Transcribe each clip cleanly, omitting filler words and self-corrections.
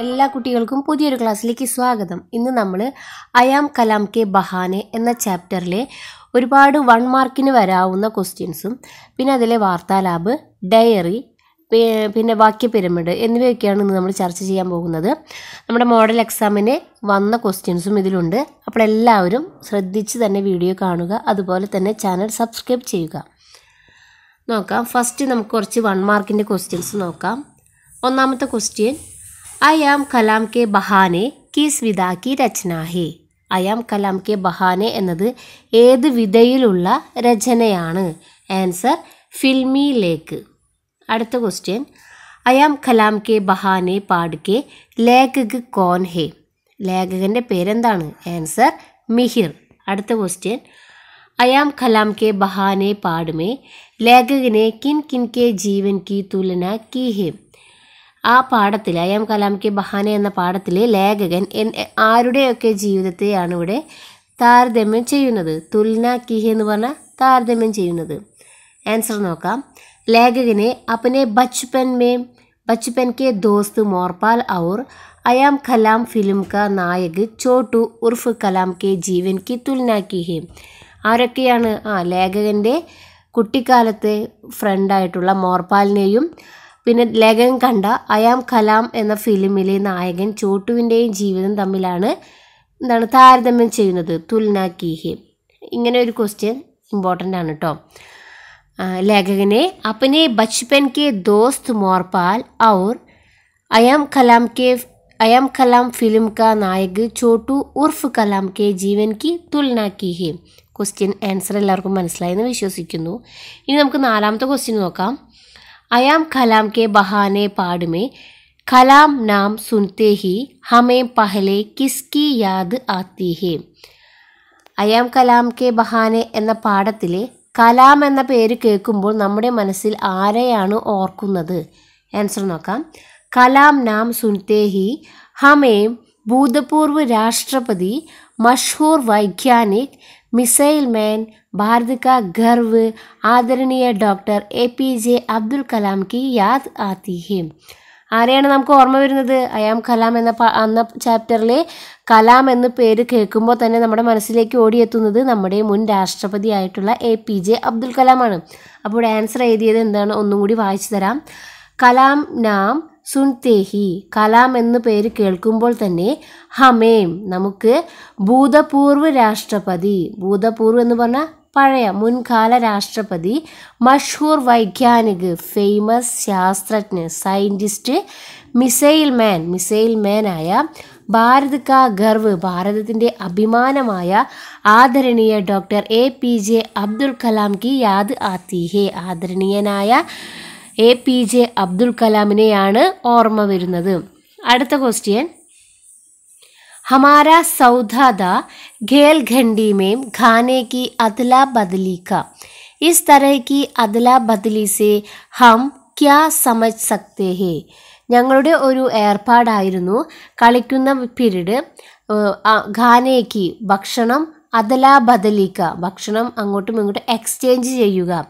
എല്ലാ കുട്ടികൾക്കും പുതിയൊരു ക്ലാസ്സിലേക്ക് സ്വാഗതം. ഇന്ന് നമ്മൾ അയാം കലാം കെ ബഹാനെ എന്ന ചാപ്റ്ററിലെ ഒരുപാട് 1 മാർക്കിന് വരാവുന്ന ക്വസ്റ്റ്യൻസും പിന്നെ അതിലെ വാർത്താലാബ്, ഡയറി, പിന്നെ വാക്യ പിരമിഡ് എന്നിവയൊക്കെയാണ് ഇന്ന് നമ്മൾ ചർച്ച ചെയ്യാൻ പോകുന്നത്. നമ്മുടെ മോഡൽ എക്സാമിന് വന്ന ക്വസ്റ്റ്യൻസും ഇതിലുണ്ട്. അപ്പോൾ എല്ലാവരും ശ്രദ്ധിച്ച് തന്നെ വീഡിയോ കാണുക, അതുപോലെ തന്നെ ചാനൽ സബ്സ്ക്രൈബ് ചെയ്യുക. നോക്കാം. ഫസ്റ്റ് നമുക്ക് കുറച്ച് 1 മാർക്കിൻ്റെ ക്വസ്റ്റ്യൻസ് നോക്കാം. ഒന്നാമത്തെ ക്വസ്റ്റ്യൻ, അയാം കലാം കെ ബഹാനെ കിസ് വിധ കി രചന ഹേ. അയാം കലാം കെ ബഹാനെ എന്നത് ഏത് വിധയിലുള്ള രചനയാണ്? ആൻസർ ഫിൽമി ലേക്ക്. അടുത്ത ക്വസ്റ്റ്യൻ, അയാം കലാം കെ ബഹാനെ പാട് കെ ലേഖക് കോൻ ഹേ. ലേഖകൻ്റെ പേരെന്താണ്? ആൻസർ മിഹിർ. അടുത്ത ക്വസ്റ്റ്യൻ, അയാം കലാം കെ ബഹാനെ പാട് മേ ലേഖകനെ കിൻ കിൻ കെ ജീവൻ കി തുലന കി ഹേ. ആ പാഠത്തിൽ, അയാം കലാം കെ ബഹാനെ എന്ന പാഠത്തിൽ ലേഖകൻ ആരുടെയൊക്കെ ജീവിതത്തെയാണ് ഇവിടെ താരതമ്യം ചെയ്യുന്നത്? തുലന കി ഹേ എന്ന് പറഞ്ഞാൽ താരതമ്യം ചെയ്യുന്നത്. ആൻസർ നോക്കാം. ലേഖകനെ अपने बचपन के दोस्त मोरपाल और अयाम कलाम फिल्म का नायक छोटू उर्फ कलाം के जीवन की तुलना की है. ആരൊക്കെയാണ്? ലേഖകൻ്റെ കുട്ടിക്കാലത്തെ ഫ്രണ്ടായിട്ടുള്ള മോർപാലിനെയും പിന്നെ ലേഖകൻ കണ്ട അയാം കലാം എന്ന ഫിലിമിലെ നായകൻ ചോട്ടുവിൻ്റെയും ജീവിതം തമ്മിലാണ് താരതമ്യം ചെയ്യുന്നത്. തുലന കി ഹേ. ഇങ്ങനെ ഒരു ക്വസ്റ്റ്യൻ ഇമ്പോർട്ടൻ്റ് ആണ് കേട്ടോ. लेखकने अपने बचपन के दोस्त मोरपाल और अयाम कलाम फिल्म का नायक छोटू उर्फ कलाम के जीवन की तुलना की है. ക്വസ്റ്റ്യൻ ആൻസർ എല്ലാവർക്കും മനസ്സിലായെന്ന് വിശ്വസിക്കുന്നു. ഇനി നമുക്ക് നാലാമത്തെ ക്വസ്റ്റ്യൻ നോക്കാം. അയാം കലാം കെ ബഹാനെ പാട് മേ കലാം നാം സുനത്തെ ഹി ഹമേ പഹലെ കിസ്കി യാദ് ആത്തി ഹേ. അയാം കലാം കെ ബഹാനെ എന്ന പാഠത്തിലെ കലാം എന്ന പേര് കേൾക്കുമ്പോൾ നമ്മുടെ മനസ്സിൽ ആരെയാണ് ഓർക്കുന്നത്? ആൻസർ നോക്കാം. കലാം നാം സുനത്തെ ഹി ഹമേം ഭൂതപൂർവ് രാഷ്ട്രപതി, മഷഹൂർ വൈജ്ഞാനിക്, മിസൈൽ മാൻ, ഭാരത് കാ ഗർവ്, ആദരണീയ ഡോക്ടർ APJ അബ്ദുൽ കലാം കി യാദ് ആത്തി ഹേ. ആരെയാണ് നമുക്ക് ഓർമ്മ വരുന്നത്? അയാം കലാം എന്ന ചാപ്റ്ററിലെ കലാം എന്ന് പേര് കേൾക്കുമ്പോൾ തന്നെ നമ്മുടെ മനസ്സിലേക്ക് ഓടിയെത്തുന്നത് നമ്മുടെ മുൻ രാഷ്ട്രപതി ആയിട്ടുള്ള APJ അബ്ദുൽ കലാമാണ്. അപ്പോൾ ആൻസർ എഴുതിയത് എന്താണ്? ഒന്നും കൂടി വായിച്ചു തരാം. കലാം നാം സുൻതേ ഹി, കലാം എന്ന് പേര് കേൾക്കുമ്പോൾ തന്നെ ഹമേം നമുക്ക്, ഭൂതപൂർവ് രാഷ്ട്രപതി, ഭൂതപൂർവ് എന്ന് പറഞ്ഞാൽ പഴയ മുൻകാല രാഷ്ട്രപതി, മഷഹൂർ വൈജ്ഞാനിക് ഫേമസ് ശാസ്ത്രജ്ഞ സയൻറ്റിസ്റ്റ്, മിസൈൽ മാൻ ആയ, ഭാരത് കാ ഗർവ് ഭാരതത്തിൻ്റെ അഭിമാനമായ, ആദരണീയ ഡോക്ടർ APJ അബ്ദുൽ കലാം കി യാദ് ആത്തി ഹേ. ആദരണീയനായ APJ അബ്ദുൽ കലാമിനെയാണ് ഓർമ്മ വരുന്നത്. അടുത്ത ക്വസ്റ്റ്യൻ, हमारा सौदा दा घेल घंटी में खाने की अदला बदली का. इस तरह की अदला बदली से हम क्या समझ सकते हैं? ഞങ്ങളുടെ ഒരു ഏർപ്പാടായിരുന്നു കളിക്കുന്ന പീരീഡ് ഖാനേക്ക് ഭക്ഷണം, അദലാ ബദലിക്ക ഭക്ഷണം അങ്ങോട്ടും ഇങ്ങോട്ടും എക്സ്ചേഞ്ച് ചെയ്യുക.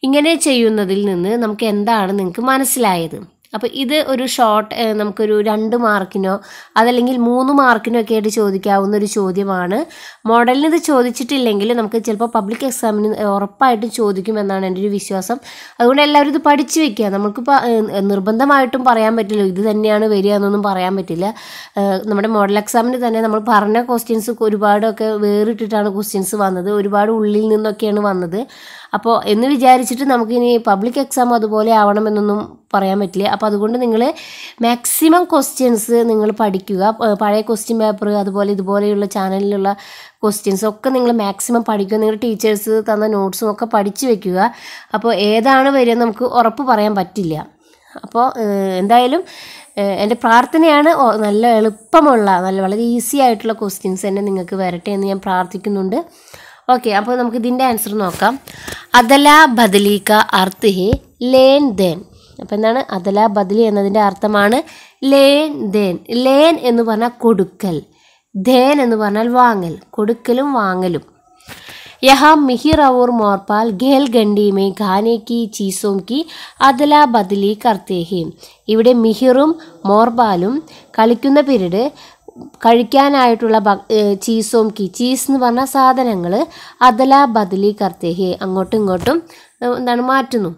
ഇങ്ങനെ ചെയ്യുന്നതിൽ നിന്ന് നമുക്ക് എന്താണ് നിങ്ങൾക്ക് മനസ്സിലായത്? അപ്പോൾ ഇത് ഒരു ഷോർട്ട് നമുക്കൊരു 2 മാർക്കിനോ അതല്ലെങ്കിൽ 3 മാർക്കിനോ ഒക്കെ ആയിട്ട് ചോദിക്കാവുന്ന ഒരു ചോദ്യമാണ്. മോഡലിന് ഇത് ചോദിച്ചിട്ടില്ലെങ്കിൽ നമുക്ക് ചിലപ്പോൾ പബ്ലിക് എക്സാമിന് ഉറപ്പായിട്ടും ചോദിക്കുമെന്നാണ് എൻ്റെ ഒരു വിശ്വാസം. അതുകൊണ്ട് എല്ലാവരും ഇത് പഠിച്ചു വെക്കുക. നമുക്കിപ്പോൾ നിർബന്ധമായിട്ടും പറയാൻ പറ്റില്ല ഇത് തന്നെയാണ് വരിക എന്നൊന്നും പറയാൻ പറ്റില്ല. നമ്മുടെ മോഡൽ എക്സാമിന് തന്നെ നമ്മൾ പറഞ്ഞ ക്വസ്റ്റ്യൻസ് ഒരുപാടൊക്കെ വേറിട്ടിട്ടാണ് ക്വസ്റ്റ്യൻസ് വന്നത്, ഒരുപാട് ഉള്ളിൽ നിന്നൊക്കെയാണ് വന്നത്. അപ്പോൾ എന്ന് വിചാരിച്ചിട്ട് നമുക്കിനി പബ്ലിക് എക്സാം അതുപോലെ ആവണമെന്നൊന്നും പറയാൻ പറ്റില്ല. അപ്പോൾ അതുകൊണ്ട് നിങ്ങൾ മാക്സിമം ക്വസ്റ്റ്യൻസ് നിങ്ങൾ പഠിക്കുക. പഴയ ക്വസ്റ്റ്യൻ പേപ്പർ അതുപോലെ ഇതുപോലെയുള്ള ചാനലിലുള്ള ക്വസ്റ്റ്യൻസ് ഒക്കെ നിങ്ങൾ മാക്സിമം പഠിക്കുക. നിങ്ങളുടെ ടീച്ചേഴ്സ് തന്ന നോട്ട്സും ഒക്കെ പഠിച്ചു വെക്കുക. അപ്പോൾ ഏതാണ് വരിക നമുക്ക് ഉറപ്പ് പറയാൻ പറ്റില്ല. അപ്പോൾ എന്തായാലും എൻ്റെ പ്രാർത്ഥനയാണ് നല്ല എളുപ്പമുള്ള വളരെ ഈസി ആയിട്ടുള്ള ക്വസ്റ്റ്യൻസ് തന്നെ നിങ്ങൾക്ക് വരട്ടെ എന്ന് ഞാൻ പ്രാർത്ഥിക്കുന്നുണ്ട്. ഓക്കെ, അപ്പോൾ നമുക്ക് ഇതിൻ്റെ ആൻസർ നോക്കാം. അദല ബദലി കാ അർത്ഥ് ഹേ ലേൻ ദേൻ. അപ്പോൾ എന്താണ് അദല ബദലി എന്നതിൻ്റെ അർത്ഥമാണ് ലേൻ ദേൻ. ലേൻ എന്ന് പറഞ്ഞാൽ കൊടുക്കൽ, ദേൻ എന്ന് പറഞ്ഞാൽ വാങ്ങൽ, കൊടുക്കലും വാങ്ങലും. यहाँ मिहिर और मोरपाल ഗേൽഗണ്ടി में खाने की चीज़ों की അദല ബദലി करते हैं. ഇവിടെ മിഹിറും മോർപാലും കളിക്കുന്ന പീരീഡ് കഴിക്കാനായിട്ടുള്ള ചീസ് എന്ന് പറഞ്ഞ സാധനങ്ങൾ അദല ബദലി करते हैं അങ്ങോട്ടും ഇങ്ങോട്ടും എന്താണ് മാറ്റുന്നു,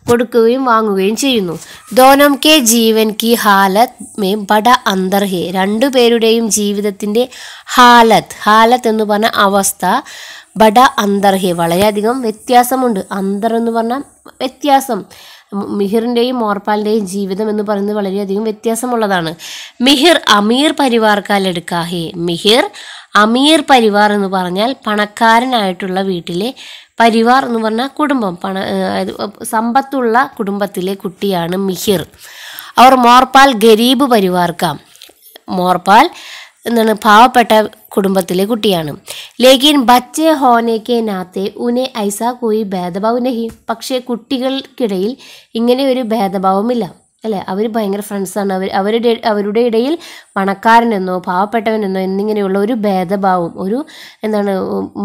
കൊടുക്കുകയും വാങ്ങുകയും ചെയ്യുന്നു. दोनों के जीवन की हालत में बड़ा अंतर है. രണ്ടുപേരുടെയും ജീവിതത്തിൻ്റെ ഹാലത്ത് എന്ന് പറഞ്ഞ അവസ്ഥ ബഡ അന്തർ ഹെ വളരെയധികം വ്യത്യാസമുണ്ട്. അന്തർ എന്ന് പറഞ്ഞാൽ വ്യത്യാസം. മിഹിറിൻ്റെയും മോർപാലിൻ്റെയും ജീവിതം എന്ന് പറയുന്നത് വളരെയധികം വ്യത്യാസമുള്ളതാണ്. മിഹിർ അമീർ പരിവാർക്കാൽ എടുക്കാഹേ. മിഹിർ അമീർ പരിവാർ എന്ന് പറഞ്ഞാൽ പണക്കാരനായിട്ടുള്ള വീട്ടിലെ, പരിവാർ എന്ന് പറഞ്ഞാൽ കുടുംബം, സമ്പത്തുള്ള കുടുംബത്തിലെ കുട്ടിയാണ് മിഹിർ. അവർ മോർപാൽ ഗരീബ് പരിവാർക്ക. മോർപാൽ എന്താണ് പാവപ്പെട്ട കുടുംബത്തിലെ കുട്ടിയാണ്. ലേക്കിൻ ബച്ചെ ഹോനേക്കെ നാത്തെ ഉനെ ഐസാ കോയി ഭേദഭാവ് നഹി. പക്ഷേ കുട്ടികൾക്കിടയിൽ ഇങ്ങനെ ഒരു ഭേദഭാവമില്ല അല്ലേ. അവർ ഭയങ്കര ഫ്രണ്ട്സാണ്. അവരുടെ ഇടയിൽ പണക്കാരനെന്നോ പാവപ്പെട്ടവനെന്നോ എന്നിങ്ങനെയുള്ള ഒരു ഭേദഭാവവും ഒരു എന്താണ്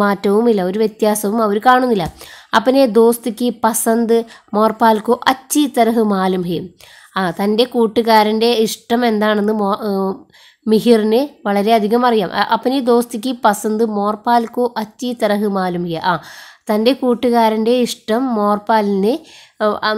മാറ്റവുമില്ല, ഒരു വ്യത്യാസവും അവർ കാണുന്നില്ല. അപ്പനെ ദോസ്തിക്ക് പസന്ത് മോർപാൽക്കോ അച്ചി തരഹ് മാലും ഹേ. തൻ്റെ കൂട്ടുകാരൻ്റെ ഇഷ്ടം എന്താണെന്ന് മിഹിറിന് വളരെയധികം അറിയാം. അപ്പനി ദോസ്തിക്ക് പസന്ത് മോർപാൽക്കോ അച്ചി തരഹ് മാലും ഹേ. തൻ്റെ കൂട്ടുകാരൻ്റെ ഇഷ്ടം മോർപാലിനെ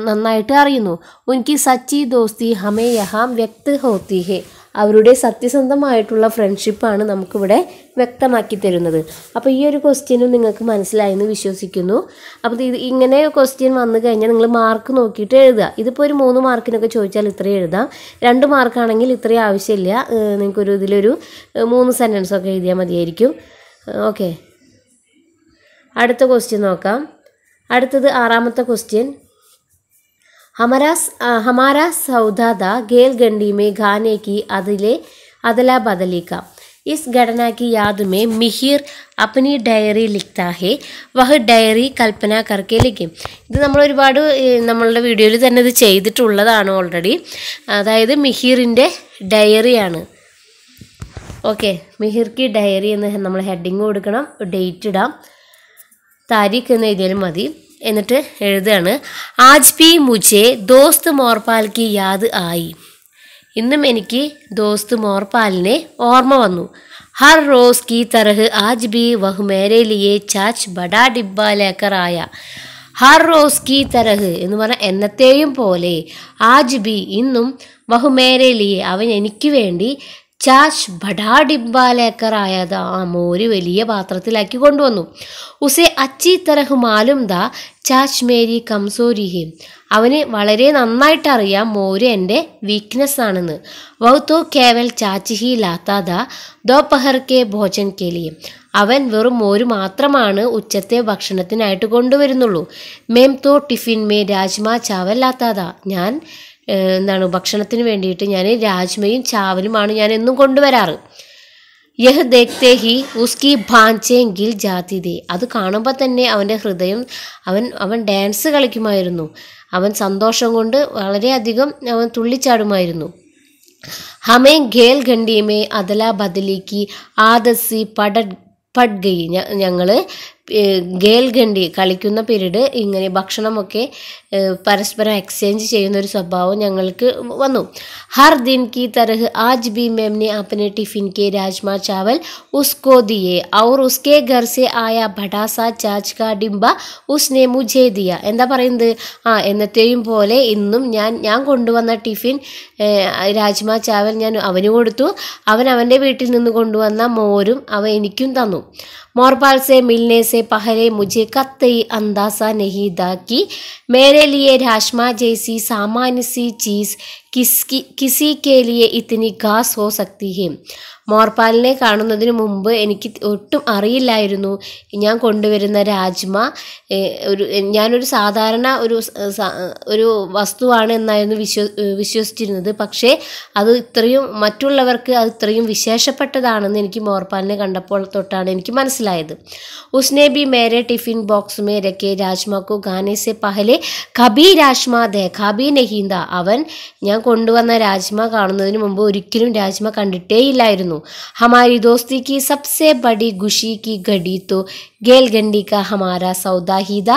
നന്നായിട്ട് അറിയുന്നു. ഉൻകി സച്ചി ദോസ്തി ഹമേ യഹാം വ്യക്ത് ഹോത്തി ഹേ. അവരുടെ സത്യസന്ധമായിട്ടുള്ള ഫ്രണ്ട്ഷിപ്പാണ് നമുക്കിവിടെ വ്യക്തമാക്കി തരുന്നത്. അപ്പോൾ ഈ ഒരു ക്വസ്റ്റ്യനും നിങ്ങൾക്ക് മനസ്സിലായെന്ന് വിശ്വസിക്കുന്നു. അപ്പോൾ ഇങ്ങനെ ക്വസ്റ്റ്യൻ വന്നു കഴിഞ്ഞാൽ നിങ്ങൾ മാർക്ക് നോക്കിയിട്ട് എഴുതുക. ഇതിപ്പോൾ ഒരു 3 മാർക്കിനൊക്കെ ചോദിച്ചാൽ ഇത്രയും എഴുതാം. 2 മാർക്കാണെങ്കിൽ ഇത്രയും ആവശ്യമില്ല. ഇതിലൊരു 3 സെൻറ്റൻസൊക്കെ എഴുതിയാൽ മതിയായിരിക്കും. ഓക്കെ, അടുത്ത ക്വസ്റ്റ്യൻ നോക്കാം. അടുത്തത് 6ാമത്തെ ക്വസ്റ്റ്യൻ. हमारा सौदा था ഗേൽഗണ്ടി में खाने की अदला बदली का. इस घटना की याद में मिहिर अपनी डायरी लिखता है. वह डायरी कल्पना करके लिखे. ഇത് നമ്മൾ ഒരുപാട് നമ്മളുടെ വീഡിയോയിൽ തന്നെ ഇത് ചെയ്തിട്ടുള്ളതാണ് ഓൾറെഡി. അതായത് മിഹിറിൻ്റെ ഡയറിയാണ്. ഓക്കെ, മിഹിർക്ക് ഡയറി എന്ന് നമ്മൾ ഹെഡിങ് കൊടുക്കണം, ഡേറ്റ് ഇടാം, താരീഖ് എന്ന് എഴുതിയാലും മതി. എന്നിട്ട് എഴുതുകയാണ്, ആജ് ബി മുझे ദോസ്ത് മോർപാൽ കി യാദ് ആയി. ഇന്നും എനിക്ക് ദോസ്ത് മോർപാലിനെ ഓർമ്മ വന്നു. ഹർ റോസ് കി തരഹ് ആജ് ബി വഹ് മേരെ ലിയേ ചാച്ച് ബഡാ ഡിബ്ബ ലേക്കർ ആയ. ഹർ റോസ് കി തരഹ് എന്ന് പറഞ്ഞാൽ എന്നത്തെയും പോലെ, ആജ് ബി ഇന്നും, വഹ് മേരെ ലിയേ അവൻ എനിക്ക് വേണ്ടി, ചാച്ച് ബഡാ ഡിബ്ബ ലേക്കർ ആയത് മോര് വലിയ പാത്രത്തിലാക്കി കൊണ്ടുവന്നു. ഉസേ അച്ചി തരഹ് മാലും ദാ ചാച്ച് മേരി കംസോരി ഹേ. അവന് വളരെ നന്നായിട്ട് അറിയാം മോര് എൻ്റെ വീക്ക്നെസ് ആണെന്ന്. വഹ് തോ കേവൽ ചാച്ച് ഹി ലാത്താ ദാ ദോപഹർ കെ ഭോജൻ കെ ലിയെ. അവൻ വെറും മോര് മാത്രമാണ് ഉച്ചത്തെ ഭക്ഷണത്തിനായിട്ട് കൊണ്ടുവരുന്നുള്ളൂ. മേം തോ ടിഫിൻ മേ രാജ്മ ചാവൽ ലാത്താ ദാ. ഞാൻ ഭക്ഷണത്തിന് വേണ്ടിയിട്ട് ഞാൻ രാജ്മയും ചാവലുമാണ് ഞാൻ എന്നും കൊണ്ടുവരാറ്. യഹ് ദേഖ്തേ ഹി ഉസ്കി ഭാഞ്ചേ ഗിൽ ജാതി ദേ. അത് കാണുമ്പോൾ തന്നെ അവൻ്റെ ഹൃദയം, അവൻ ഡാൻസ് കളിക്കുമായിരുന്നു. അവൻ സന്തോഷം കൊണ്ട് വളരെയധികം അവൻ തുള്ളിച്ചാടുമായിരുന്നു. ഹമേ ഗേൽഗണ്ടി മേ അദല ബദലിക്ക് ആദസി പട് ഗയി. ഞങ്ങൾ ഗേൽഗണ്ടി കളിക്കുന്ന പീരീഡ് ഇങ്ങനെ ഭക്ഷണമൊക്കെ പരസ്പരം എക്സ്ചേഞ്ച് ചെയ്യുന്ന ഒരു സ്വഭാവം ഞങ്ങൾക്ക് വന്നു. ഹർ ദിൻ കി തരഹ് ആജ് ബി മേംനെ അപ്പനെ ടിഫിൻ കെ രാജ്മ ചാവൽ ഉസ്കോ ദിയെ ഔർ ഉസ്കെ ഘർ സെ ആയ ബഡാസ ചാച്ച് കാ ഡിംബ ഉസ്നെ മുझे ദിയ. എന്താ പറയുന്നത്? എന്നത്തെയും പോലെ ഇന്നും ഞാൻ കൊണ്ടുവന്ന ടിഫിൻ രാജ്മ ചാവൽ ഞാൻ അവന് കൊടുത്തു. അവൻ്റെ വീട്ടിൽ നിന്ന് കൊണ്ടുവന്ന മോരും അവൻ എനിക്കും തന്നു. मोरपाल से मिलने से पहले मुझे कतई अंदाजा नहीं था कि मेरे लिए राजमा जैसी सामान्य सी चीज़ किसी के लिए इतनी खास हो सकती है. മോർപാലിനെ കാണുന്നതിന് മുമ്പ് എനിക്ക് ഒട്ടും അറിയില്ലായിരുന്നു ഞാൻ കൊണ്ടുവരുന്ന രാജ്മ ഞാനൊരു സാധാരണ ഒരു വസ്തുവാണ് എന്നായിരുന്നു വിശ്വസിച്ചിരുന്നത്. പക്ഷേ അത് മറ്റുള്ളവർക്ക് അത് ഇത്രയും വിശേഷപ്പെട്ടതാണെന്ന് എനിക്ക് മോർപാലിനെ കണ്ടപ്പോൾ തൊട്ടാണ് എനിക്ക് മനസ്സിലായത്. ഉസ്നെ ബി മേരെ ടിഫിൻ ബോക്സ് മേ രഖേ രാജ്മ കോ ഖാനെ സെ പഹലെ കബി രാജ്മ ദേഖാ ബി നഹീ താ. അവൻ ഞാൻ കൊണ്ടുവന്ന രാജ്മ കാണുന്നതിന് മുമ്പ് ഒരിക്കലും രാജ്മ കണ്ടിട്ടേ ഇല്ലായിരുന്നു. हमारी दोस्ती की सबसे बड़ी खुशी की घड़ी तो ഗേൽ ഗണ്ടി കാ ഹമാരാ സൗദാ ഹീദ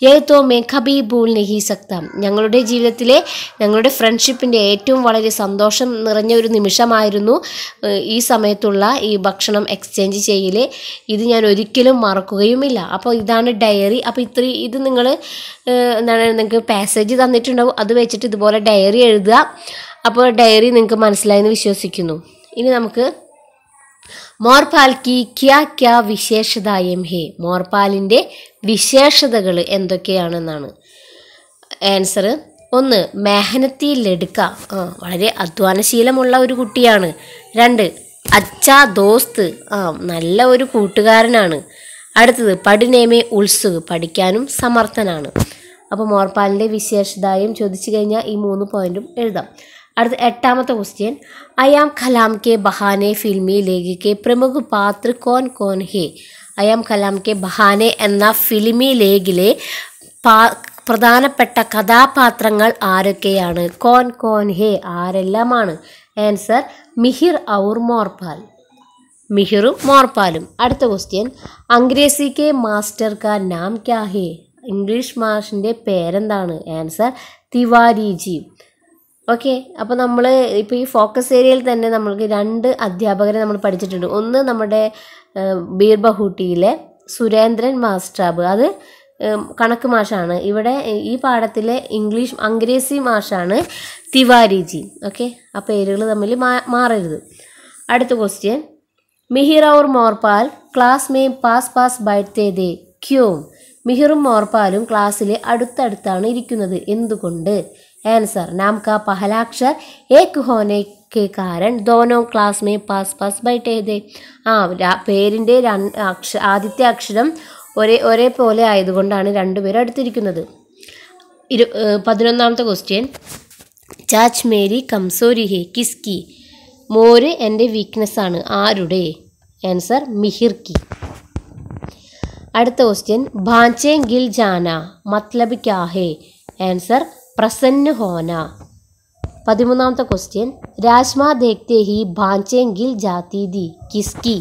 യേ തോ മേ കഭി ഭൂൽ നഹി സക്ത. ഞങ്ങളുടെ ജീവിതത്തിലെ ഞങ്ങളുടെ ഫ്രണ്ട്ഷിപ്പിൻ്റെ ഏറ്റവും വളരെ സന്തോഷം നിറഞ്ഞ ഒരു നിമിഷമായിരുന്നു ഈ സമയത്തുള്ള ഈ ഭക്ഷണം എക്സ്ചേഞ്ച് ചെയ്യൽ. ഇത് ഞാൻ ഒരിക്കലും മറക്കുകയുമില്ല. അപ്പോൾ ഇതാണ് ഡയറി. അപ്പോൾ ഇത് നിങ്ങൾ എന്താണ്, നിങ്ങൾക്ക് പാസേജ് തന്നിട്ടുണ്ടാവും, അത് വെച്ചിട്ട് ഇതുപോലെ ഡയറി എഴുതുക. അപ്പോൾ ഡയറി നിങ്ങൾക്ക് മനസ്സിലായെന്ന് വിശ്വസിക്കുന്നു. ഇനി നമുക്ക് മോർപാൽ കി ക്യാ ക്യാ വിശേഷതായം ഹേ, മോർപാലിൻ്റെ വിശേഷതകൾ എന്തൊക്കെയാണെന്നാണ്. ആൻസർ: 1. മെഹനത്തി ലഡ്ക, വളരെ അധ്വാനശീലമുള്ള ഒരു കുട്ടിയാണ്. 2. അച്ഛാ ദോസ്ത്, നല്ല ഒരു കൂട്ടുകാരനാണ്. അടുത്തത് പഠനേമേ ഉത്സുക്, പഠിക്കാനും സമർത്ഥനാണ്. അപ്പോൾ മോർപാലിൻ്റെ വിശേഷതായം ചോദിച്ചു കഴിഞ്ഞാൽ ഈ 3 പോയിന്റും എഴുതാം. അടുത്ത 8ാമത്തെ ക്വസ്റ്റ്യൻ, അയാം കലാം കെ ബഹാനെ ഫിൽമി ലേഖിക്കെ പ്രമുഖ പാത്ര കോൻ കോൻ ഹേ. അയാം കലാം കെ ബഹാനെ എന്ന ഫിലിമി ലേഖിലെ പ്രധാനപ്പെട്ട കഥാപാത്രങ്ങൾ ആരൊക്കെയാണ്? കോൻ കോൻ ഹേ, ആരെല്ലാമാണ്? ആൻസർ: മിഹിർ ഔർ മോർപാൽ, മിഹിറും മോർപാലും. അടുത്ത ക്വസ്റ്റ്യൻ, അംഗ്രേസി കെ മാസ്റ്റർ കാ നാം ക്യാ ഹേ. ഇംഗ്ലീഷ് മാഷിൻ്റെ പേരെന്താണ്? Answer: Tiwari G. ഓക്കെ, അപ്പോൾ നമ്മൾ ഇപ്പോൾ ഈ ഫോക്കസ് ഏരിയയിൽ തന്നെ നമ്മൾക്ക് 2 അധ്യാപകരെ നമ്മൾ പഠിച്ചിട്ടുണ്ട്. ഒന്ന് നമ്മുടെ ബീർബഹൂട്ടിയിലെ സുരേന്ദ്രൻ മാസ്റ്ററാബ്, അത് കണക്ക് മാഷാണ്. ഇവിടെ ഈ പാഠത്തിലെ അംഗ്രേസി മാഷാണ് തിവാരി ജി. ഓക്കെ, ആ പേരുകൾ തമ്മിൽ മാറരുത്. അടുത്ത ക്വസ്റ്റ്യൻ, മിഹിർ ഔർ മോർപാൽ ക്ലാസ് മേ പാസ് പാസ് ബൈഠത്തെ ദേ ക്യോം. മിഹിറും മോർപാലും ക്ലാസ്സിലെ അടുത്തടുത്താണ് ഇരിക്കുന്നത്, എന്തുകൊണ്ട്? ആൻസർ: നാം കാ പഹലാ അക്ഷർ ഏക് ഹോനെ കെ കാരൺ ദോനോ ക്ലാസ് മേ പാസ് പാസ് ബൈഠേ ദേ. പേരിൻ്റെ ആദ്യത്തെ അക്ഷരം ഒരേ പോലെ ആയതുകൊണ്ടാണ് രണ്ടുപേരും അടുത്തിരിക്കുന്നത്. 11ാമത്തെ ക്വസ്റ്റ്യൻ, ചാച്ച് മേരി കംസോരി ഹേ കിസ്കി. മോര് എൻ്റെ വീക്ക്നെസ്സാണ്, ആരുടെ? ആൻസർ: മിഹിർ കി. അടുത്ത ക്വസ്റ്റ്യൻ, ഭാഞ്ചേ ഗിൽ ജാന മത്ലബ് ക്യാ ഹേ. ആൻസർ: പ്രസന്ന ഹോന. 13ാമത്തെ ക്വസ്റ്റ്യൻ, രാജ്മ ദേഖ്തേ ഹി ഭാഞ്ചേ ഗിൽ ജാതി ദി കിസ്കി.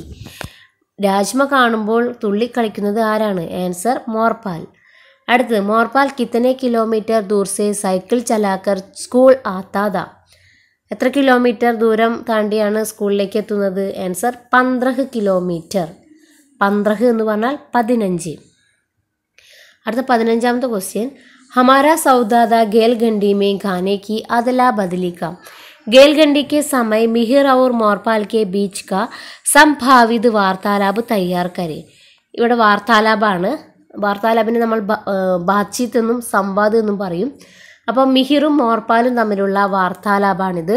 രാജ്മ കാണുമ്പോൾ തുള്ളിക്കളിക്കുന്നത് ആരാണ്? ആൻസർ: മോർപാൽ. അടുത്തത്, മോർപാൽ കിത്തനെ കിലോമീറ്റർ ദൂർ സെ സൈക്കിൾ ചലാക്കർ സ്കൂൾ ആത്താ. എത്ര കിലോമീറ്റർ ദൂരം താണ്ടിയാണ് സ്കൂളിലേക്ക് എത്തുന്നത്? Answer: 15 kilometre. 15 എന്ന് പറഞ്ഞാൽ 15. അടുത്ത 15ാമത്തെ ക്വസ്റ്റ്യൻ, हमारा सौदादा गेलगंडी में गाने की अदला बदली का. गेलगंडी के समय मिहिर और मोरपाल के बीच का संभावित वार्तालाप तैयार करें. ഇവിടെ വാർത്താലാപാണ്. വാർത്താലാപിനെ നമ്മൾ ബാത്ചീത്ത് എന്നും സംവാദം എന്നും പറയും. അപ്പോൾ മിഹിറും മോർപാലും തമ്മിലുള്ള വാർത്താലാപാണിത്.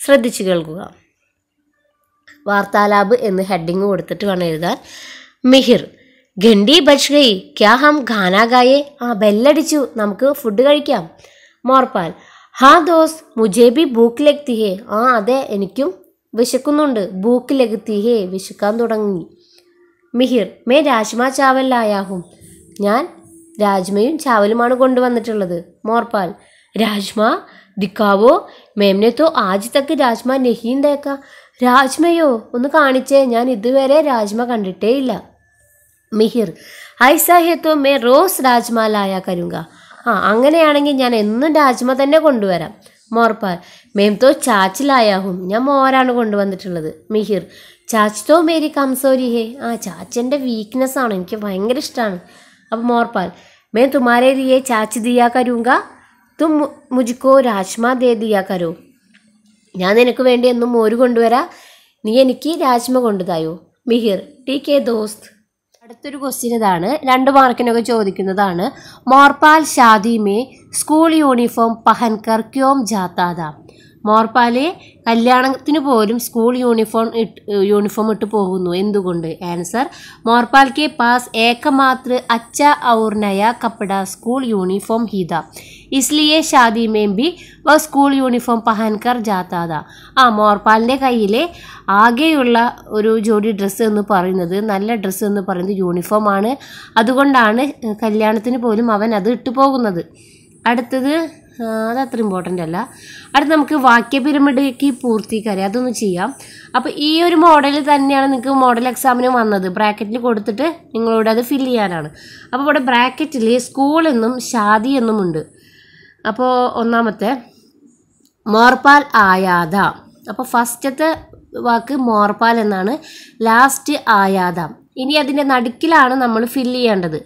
ശ്രദ്ധിച്ചു കേൾക്കുക. വാർത്താലാപ് എന്ന് ഹെഡിങ് കൊടുത്തിട്ട് വേണം എഴുതാൻ. മിഹിർ: ഗണ്ടി ബച്ച് ഗയി, ക്യാ ഹം ഖാനാ ഗായേ. ബെല്ലടിച്ചു, നമുക്ക് ഫുഡ് കഴിക്കാം. മോർപാൽ: ഹാ ദോസ് മുझे भी ഭൂക്ക് ലഗ്തി ഹേ. അതെ, എനിക്കും വിശക്കുന്നുണ്ട്. ഭൂക്ക് ലഗ്തി ഹേ, വിശക്കാൻ തുടങ്ങി. മിഹിർ: മേ രാജ്മ ചാവൽ ലായാ ഹും. ഞാൻ രാജ്മയും ചാവലുമാണ് കൊണ്ടുവന്നിട്ടുള്ളത്. മോർപാൽ: രാജ്മ ദിക്കാവോ, മേംനെ തോ ആജ് തക്ക് രാജ്മ നഹീ ദേഖാ. രാജ്മയോ, ഒന്ന് കാണിച്ചേ, ഞാൻ ഇതുവരെ രാജ്മ കണ്ടിട്ടേ ഇല്ല. മിഹിർ: ഐസാ ഹേ തോ മേ റോസ് രാജ്മ ലായാ കരൂങ്ക. അങ്ങനെയാണെങ്കിൽ ഞാൻ എന്നും രാജ്മ തന്നെ കൊണ്ടുവരാം. മോർപാൽ: മേം തോ ചാച്ച് ലായാ ഹും. ഞാൻ മോരാണ് കൊണ്ടുവന്നിട്ടുള്ളത്. മിഹിർ: ചാച്ച് തോ മേരി കംസോരി ഹേ. ചാച്ചൻ്റെ വീക്ക്നെസ് ആണ്, എനിക്ക് ഭയങ്കര ഇഷ്ടമാണ്. അപ്പോൾ മോർപാൽ: മേ തുമാരേ ലിയേ ചാച്ച് ദിയാ കരൂങ്ക, തും മുജ്കോ രാജ്മ ദേ ദിയാ കരോ. ഞാൻ നിനക്ക് വേണ്ടി എന്നും മോര് കൊണ്ടുവരാം, നീ എനിക്ക് രാജ്മ കൊണ്ടുതായോ. മിഹിർ: ടീക്ക് എ ദോസ്ത്. അടുത്തൊരു ക്വസ്റ്റ്യൻ ഇതാണ്, 2 മാർക്കിനൊക്കെ ചോദിക്കുന്നതാണ്. മോർപാൽ ഷാദി മേ സ്കൂൾ യൂണിഫോം പഹൻകർ ക്യോം ജാത്താ താ. മോർപാലെ കല്യാണത്തിന് പോലും സ്കൂൾ യൂണിഫോം ഇട്ട് പോകുന്നു, എന്തുകൊണ്ട്? ആൻസർ: മോർപാൽ കെ പാസ് ഏകമാത്ര അച്ച ഔർ നയ കപ്പട സ്കൂൾ യൂണിഫോം ഹി था, इसलिए ഷാദി में भी വ സ്കൂൾ യൂണിഫോം പഹൻകർ ജാത്താ था. മോർപാലിൻ്റെ കയ്യിലെ ആകെയുള്ള ഒരു ജോഡി ഡ്രസ്സ് എന്ന് പറയുന്നത്, നല്ല ഡ്രസ്സ് എന്ന് പറയുന്നത് യൂണിഫോമാണ്. അതുകൊണ്ടാണ് കല്യാണത്തിന് പോലും അവൻ അത് ഇട്ടു പോകുന്നത്. അടുത്തത് അതത്ര ഇമ്പോർട്ടൻ്റ് അല്ല. അടുത്ത് നമുക്ക് വാക്യ പിരമിഡ്ക്ക് പൂർത്തീകരിക്കുക, അതൊന്ന് ചെയ്യാം. അപ്പോൾ ഈ ഒരു മോഡൽ തന്നെയാണ് നിങ്ങൾക്ക് മോഡൽ എക്സാമിന് വന്നത്. ബ്രാക്കറ്റിൽ കൊടുത്തിട്ട് നിങ്ങളോട് അത് ഫില്ല് ചെയ്യാനാണ്. അപ്പോൾ ഇവിടെ ബ്രാക്കറ്റിൽ സ്കൂൾ എന്നും ഷാദി എന്നും ഉണ്ട്. അപ്പോൾ ഒന്നാമത്തെ മോർപാൽ ആയാത. അപ്പോൾ ഫസ്റ്റത്തെ വാക്ക് മോർപാൽ എന്നാണ്, ലാസ്റ്റ് ആയാത. ഇനി അതിൻ്റെ നടുക്കിലാണ് നമ്മൾ ഫില്ല് ചെയ്യേണ്ടത്.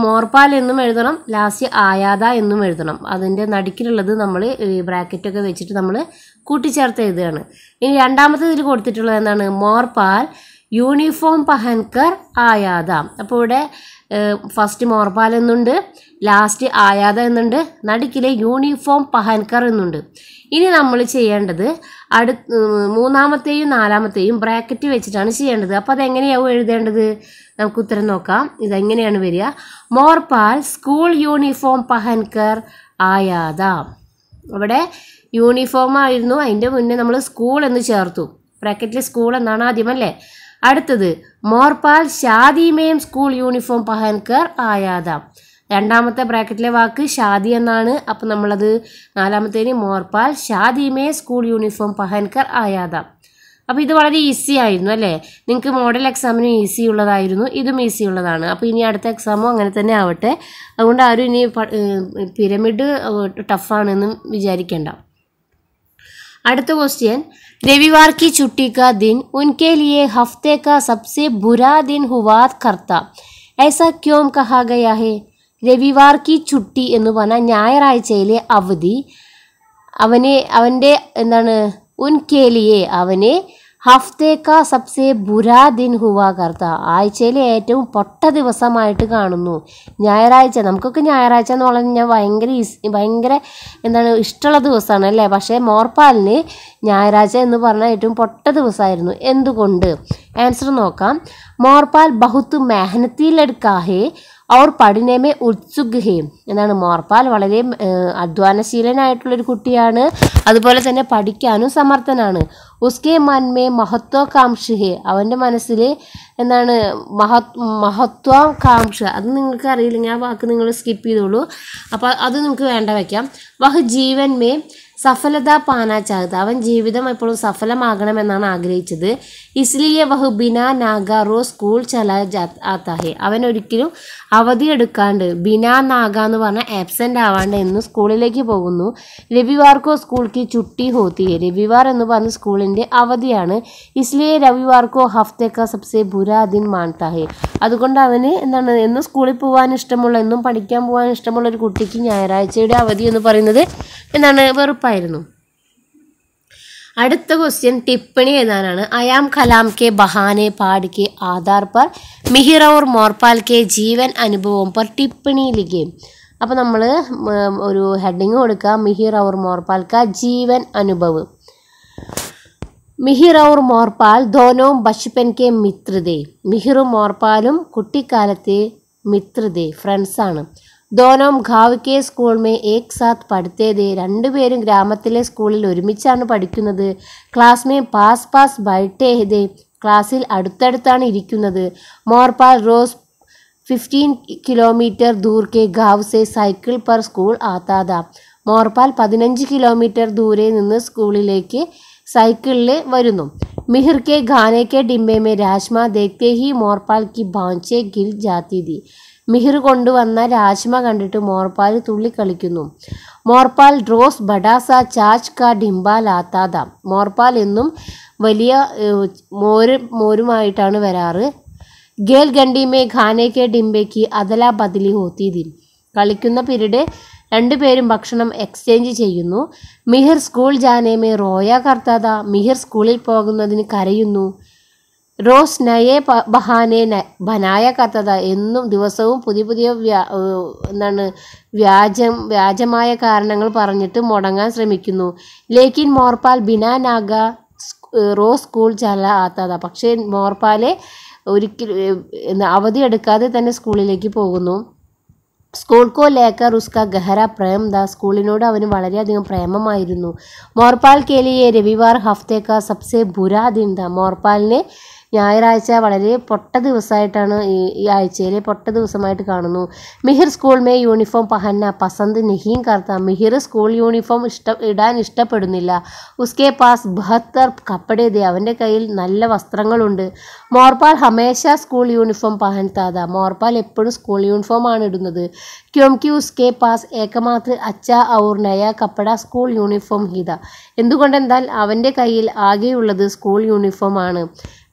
മോർപാൽ എന്നും എഴുതണം, ലാസ്റ്റ് ആയാത എന്നും എഴുതണം. അതിൻ്റെ നടുക്കിലുള്ളത് നമ്മൾ ബ്രാക്കറ്റൊക്കെ വെച്ചിട്ട് നമ്മൾ കൂട്ടിച്ചേർത്ത് എഴുതുകയാണ്. ഇനി രണ്ടാമത്തെ ഇതിൽ കൊടുത്തിട്ടുള്ളത് എന്താണ്? മോർപാൽ യൂണിഫോം പഹൻകർ ആയാത. അപ്പോൾ ഇവിടെ ഫസ്റ്റ് മോർപാൽ എന്നുണ്ട്, ലാസ്റ്റ് ആയാത എന്നുണ്ട്, നടുക്കിലെ യൂണിഫോം പഹൻകർ എന്നുണ്ട്. ഇനി നമ്മൾ ചെയ്യേണ്ടത് മൂന്നാമത്തെയും നാലാമത്തെയും ബ്രാക്കറ്റ് വെച്ചിട്ടാണ് ചെയ്യേണ്ടത്. അപ്പോൾ അതെങ്ങനെയാവും എഴുതേണ്ടത്? നമുക്ക് ഉത്തരം നോക്കാം. ഇതെങ്ങനെയാണ് വരിക? മോർപാൽ സ്കൂൾ യൂണിഫോം പഹൻകർ ആയാത. അവിടെ യൂണിഫോം ആയിരുന്നു, അതിൻ്റെ മുന്നേ നമ്മൾ സ്കൂൾ എന്ന് ചേർത്തു. ബ്രാക്കറ്റിൽ സ്കൂൾ എന്നാണ് ആദ്യമല്ലേ. അടുത്തത് മോർപാൽ ഷാദിമേം സ്കൂൾ യൂണിഫോം പഹൻകർ ആയാത. രണ്ടാമത്തെ ബ്രാക്കറ്റിലെ വാക്ക് ഷാദി എന്നാണ്. അപ്പം നമ്മളത് നാലാമത്തേന് മോർപാൽ ഷാദിമേ സ്കൂൾ യൂണിഫോം പഹൻകർ ആയാത. അപ്പോൾ ഇത് വളരെ ഈസി ആയിരുന്നു അല്ലേ? നിങ്ങൾക്ക് മോഡൽ എക്സാമിന് ഈസി ഉള്ളതായിരുന്നു, ഇതും ഈസി ഉള്ളതാണ്. അപ്പോൾ ഇനി അടുത്ത എക്സാമും അങ്ങനെ തന്നെ ആവട്ടെ. അതുകൊണ്ട് ആരും ഇനി പിരമിഡ് ടഫാണെന്നും വിചാരിക്കേണ്ട. അടുത്ത ക്വസ്റ്റ്യൻ, रविवार की छुट्टी का दिन उनके लिए हफ्ते का सबसे बुरा दिन हुआ करता, ऐसा क्यों कहा गया है? രവിവാർ കി ചുട്ടി എന്ന് പറഞ്ഞാൽ ഞായറാഴ്ചയിലെ അവധി അവൻ്റെ എന്താണ്? ഉൻകേലിയെ അവനെ ഹഫ്തേ കാ സബ്സെ ബുരാ ദിൻ ഹുവാ കർത്ത, ആഴ്ചയിലെ ഏറ്റവും പൊട്ട ദിവസമായിട്ട് കാണുന്നു. ഞായറാഴ്ച, നമുക്കൊക്കെ ഞായറാഴ്ച എന്ന് പറഞ്ഞാൽ ഭയങ്കര എന്താണ് ഇഷ്ടമുള്ള ദിവസമാണ് അല്ലേ? പക്ഷേ മോർപാലിന് ഞായറാഴ്ച എന്ന് പറഞ്ഞാൽ ഏറ്റവും പൊട്ട ദിവസമായിരുന്നു. എന്തുകൊണ്ട്? ആൻസർ നോക്കാം. മോർപാൽ ബഹുത്ത് മെഹനത്തി ലഡ്കാ ഹേ और പഠിനെ മേ ഉത്സുക് ഹേ. എന്താണ്? മോർപാൽ വളരെ അധ്വാനശീലനായിട്ടുള്ളൊരു കുട്ടിയാണ്, അതുപോലെ തന്നെ പഠിക്കാനും സമർത്ഥനാണ്. ഉസ്കെ മൻ മേ മഹത്വാകാംക്ഷ ഹേ, അവൻ്റെ മനസ്സിൽ എന്താണ്? മഹത്വാകാംക്ഷ. അത് നിങ്ങൾക്ക് അറിയില്ലെങ്കിൽ ആ വാക്ക് നിങ്ങൾ സ്കിപ്പ് ചെയ്തോളൂ. അപ്പോൾ അത് നിങ്ങൾക്ക് വേണ്ട വയ്ക്കാം. വഹ് ജീവൻ മേ സഫലത പാനാ ചാഹത, അവൻ ജീവിതം എപ്പോഴും സഫലമാകണമെന്നാണ് ആഗ്രഹിച്ചത്. ഇസ്ലിയെ വഹ് ബിനാ നാഗ റോ സ്കൂൾ ചലാ ആത്താ ഹേ, അവൻ ഒരിക്കലും അവധി എടുക്കാണ്ട്, ബിനാ നാഗ എന്ന് പറഞ്ഞാൽ ആബ്സെൻ്റ് ആവാണ്ട് എന്നും സ്കൂളിലേക്ക് പോകുന്നു. രവിവാർക്കോ സ്കൂൾ കി ചുട്ടി ഹോത്തി ഹേ, രവിവാർ എന്ന് പറഞ്ഞ സ്കൂളിൻ്റെ അവധിയാണ്. ഇസ്ലിയെ രവിവാർക്കോ ഹഫ്തേക്ക സബ്സെ ബുരാ ദിൻ മാൻതാ ഹേ, അതുകൊണ്ട് അവന് എന്താണ്? എന്നും സ്കൂളിൽ പോകാൻ ഇഷ്ടമുള്ള, എന്നും പഠിക്കാൻ പോകാൻ ഇഷ്ടമുള്ള ഒരു കുട്ടിക്ക് ഞായറാഴ്ചയുടെ അവധി എന്ന് പറയുന്നത് എന്താണ്? വെറുപ്പായിരുന്നു. അടുത്ത ക്വസ്റ്റ്യൻ ടിപ്പണി എഴുതാനാണ്. അയാം കലാം കെ ബഹാനെ പാഠ് കെ ആധാർ പർ മിഹിർ ഔർ മോർപാൽ കെ ജീവൻ അനുഭവം പർ ടിപ്പണി ലിഖേ. അപ്പോൾ നമ്മൾ ഒരു ഹെഡിങ് കൊടുക്കുക, മിഹിർ ഔർ മോർപാൽ കാ ജീവൻ അനുഭവ്. മിഹിർ ഔർ മോർപാൽ ദോനോം ബച്പൻ കെ മിത്രതേ. മിഹിറും മോർപാലും കുട്ടിക്കാലത്തെ മിത്രതേ, ഫ്രണ്ട്സാണ്. ദോനോം ഗാവ് കെ സ്കൂൾ മേ ഏക് സാത്ത് പഠിത്തേ ദേ, രണ്ടുപേരും ഗ്രാമത്തിലെ സ്കൂളിൽ ഒരുമിച്ചാണ് പഠിക്കുന്നത്. ക്ലാസ് മേ പാസ് പാസ് ബൈഠേ ദേ, ക്ലാസ്സിൽ അടുത്തടുത്താണ് ഇരിക്കുന്നത്. മോർപാൽ റോസ് 15 കിലോമീറ്റർ ദൂർ കെ ഗാവ് സെ സൈക്കിൾ പർ സ്കൂൾ ആത്താ താ. മോർപാൽ 15 കിലോമീറ്റർ ദൂരെ നിന്ന് സ്കൂളിലേക്ക് സൈക്കിളിൽ വരുന്നു. മിഹിർ കെ ഖാനെ കെ ഡിംബെ മേ രാജ്മ ദേഖ്തേ ഹി മോർപാൽ കി ഭാഞ്ചെ ഗിൽ ജാത്തി തി. മിഹിർ കൊണ്ടുവന്ന രാജ്മ കണ്ടിട്ട് മോർപാൽ തുള്ളിക്കളിക്കുന്നു. മോർപാൽ റോസ് ബഡാസ ചാച്ച് കാ ഡിംബ ലാത്താ താ. മോർപാൽ എന്നും വലിയ മോരുമായിട്ടാണ് വരാറ്. ഗേൽ ഗണ്ടി മേ ഖാനെ കെ ഡിംബയ്ക്ക് അദല ബദലി ഹോത്തി തി. കളിക്കുന്ന പീരീഡ് രണ്ടുപേരും ഭക്ഷണം എക്സ്ചേഞ്ച് ചെയ്യുന്നു. മിഹിർ സ്കൂൾ ജാനെ മേ റോയ കർത്താ താ. മിഹിർ സ്കൂളിൽ പോകുന്നതിന് കരയുന്നു. റോസ് നയെ ബഹാനെ ബനായ കർത്താ താ. എന്നും ദിവസവും പുതിയ എന്താണ് വ്യാജമായ കാരണങ്ങൾ പറഞ്ഞിട്ട് മുടങ്ങാൻ ശ്രമിക്കുന്നു. ലേക്കിൻ മോർപാൽ ബിനാ നാഗ റോസ് സ്കൂൾ ചല ആത്താ താ. പക്ഷേ മോർപാലെ ഒരിക്കലും അവധി എടുക്കാതെ തന്നെ സ്കൂളിലേക്ക് പോകുന്നു. സ്കൂൾ കോ ലേക്കർ ഉസ്ക ഗഹര പ്രേം ദാ. സ്കൂളിനോട് അവന് വളരെയധികം പ്രേമമായിരുന്നു. മോർപാൽ കെ ലിയെ രവിവാർ ഹഫ്തേ കാ സബ്സെ ബുരാ ദിൻ ദാ. മോർപാലിന് ഞായറാഴ്ച വളരെ പൊട്ട ദിവസമായിട്ടാണ് ഈ ആഴ്ചയിലെ പൊട്ട ദിവസമായിട്ട് കാണുന്നു. മിഹിർ സ്കൂൾ മേ യൂണിഫോം പഹന്ന പസന്ത് നഹീം കർത്ത. മിഹിർ സ്കൂൾ യൂണിഫോം ഇടാൻ ഇഷ്ടപ്പെടുന്നില്ല. ഉസ്കെ പാസ് 72 കപ്പടേ ദേ. അവൻ്റെ കയ്യിൽ നല്ല വസ്ത്രങ്ങളുണ്ട്. മോർപാൽ ഹമേശ സ്കൂൾ യൂണിഫോം പഹൻതാത. മോർപാൽ എപ്പോഴും സ്കൂൾ യൂണിഫോം ആണ് ഇടുന്നത്. ക്യോംകി ഉസ്കെ പാസ് ഏകമാത്ര അച്ഛാ ഔർ നയ കപ്പട സ്കൂൾ യൂണിഫോം ഹീത. എന്തുകൊണ്ടെന്നാൽ അവൻ്റെ കയ്യിൽ ആകെയുള്ളത് സ്കൂൾ യൂണിഫോം ആണ്.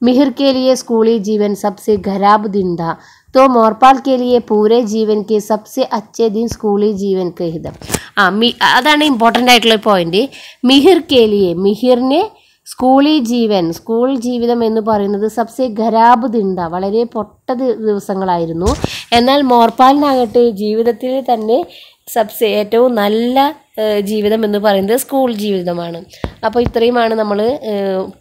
മിഹിർ കെ ലിയെ സ്കൂളി ജീവൻ സബ്സെ ഖരാബ് ദിൻ ഥാ. तो മോർപാൽ के लिए पूरे जीवन के सबसे अच्छे दिन स्कूली जीवन के हित. അതാണ് ഇമ്പോർട്ടൻ്റ് ആയിട്ടുള്ള പോയിന്റ്. മിഹിർ കെ ലിയെ, മിഹിറിനെ സ്കൂൾ ജീവിതം എന്ന് പറയുന്നത് സബ്സെ ഖരാബ് ദിൻ ഥാ, വളരെ പൊട്ട ദിവസങ്ങളായിരുന്നു. എന്നാൽ മോർപാലിനാകട്ടെ ജീവിതത്തിൽ തന്നെ ഏറ്റവും നല്ല ജീവിതം എന്ന് പറയുന്നത് സ്കൂൾ ജീവിതമാണ്. അപ്പോൾ ഇത്രയുമാണ് നമ്മൾ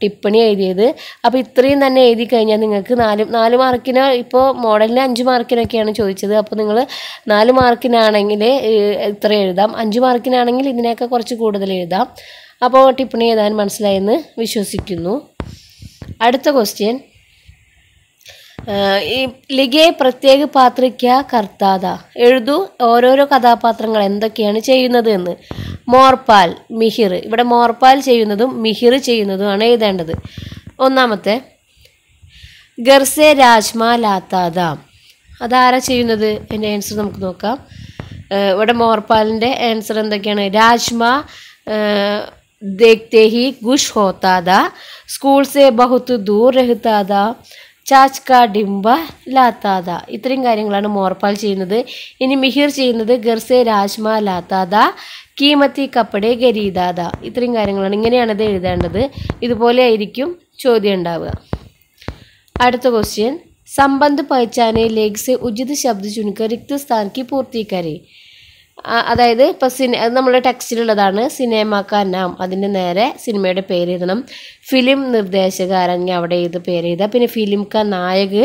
ടിപ്പണി എഴുതിയത്. അപ്പോൾ ഇത്രയും തന്നെ എഴുതി കഴിഞ്ഞാൽ നിങ്ങൾക്ക് 4 മാർക്കിന്, ഇപ്പോൾ മോഡലിന് 5 മാർക്കിനൊക്കെയാണ് ചോദിച്ചത്. അപ്പോൾ നിങ്ങൾ 4 മാർക്കിനാണെങ്കിൽ ഇത്ര എഴുതാം, 5 മാർക്കിനാണെങ്കിൽ ഇതിനൊക്കെ കുറച്ച് കൂടുതൽ എഴുതാം. അപ്പോൾ ടിപ്പണി എഴുതാൻ മനസ്സിലായെന്ന് വിശ്വസിക്കുന്നു. അടുത്ത ക്വസ്റ്റ്യൻ, ഈ ലിഖേ പ്രത്യേക പാത്ര ക്യാ കർത്താത. എഴുതൂ ഓരോരോ കഥാപാത്രങ്ങൾ എന്തൊക്കെയാണ് ചെയ്യുന്നത് എന്ന്. മോർപാൽ, മിഹിർ. ഇവിടെ മോർപാൽ ചെയ്യുന്നതും മിഹിർ ചെയ്യുന്നതുമാണ് എഴുതേണ്ടത്. ഒന്നാമത്തെ ഗർസെ രാജ്മ ലാത്താത. അതാരാ ചെയ്യുന്നത്? എൻ്റെ ആൻസർ നമുക്ക് നോക്കാം. ഇവിടെ മോർപാലിൻ്റെ ആൻസർ എന്തൊക്കെയാണ്? രാജ്മ देखते ही गुश होता था, स्कूल से बहुत दूर रहता था, ചാച്ച് കാ ഡിംബ ലാത്താത. ഇത്രയും കാര്യങ്ങളാണ് മോർപാൽ ചെയ്യുന്നത്. ഇനി മിഹിർ ചെയ്യുന്നത് ഗർസെ രാജ്മ ലാത്താത, കീമത്തി കപ്പടെ ഗരീദാദ. ഇത്രയും കാര്യങ്ങളാണ്. ഇങ്ങനെയാണ് ഇത് എഴുതേണ്ടത്. ഇതുപോലെ ആയിരിക്കും ചോദ്യം ഉണ്ടാവുക. അടുത്ത ക്വസ്റ്റ്യൻ, സംബന്ധ് പഹചാനെ ലേഖ് സെ ഉചിത് ശബ്ദ ചുനിക്കർ റിക്ത സ്ഥാൻ കി പൂർത്തി കരെ. അതായത് ഇപ്പോൾ അത് നമ്മുടെ ടെക്സ്റ്റിലുള്ളതാണ്. സിനിമ കാ നാം, അതിൻ്റെ നേരെ സിനിമയുടെ പേര് എഴുതണം. ഫിലിം നിർദ്ദേശക ആരെങ്കിൽ അവിടെ ഇത് പേര് എഴുതുക. പിന്നെ ഫിലിം കാ നായക്,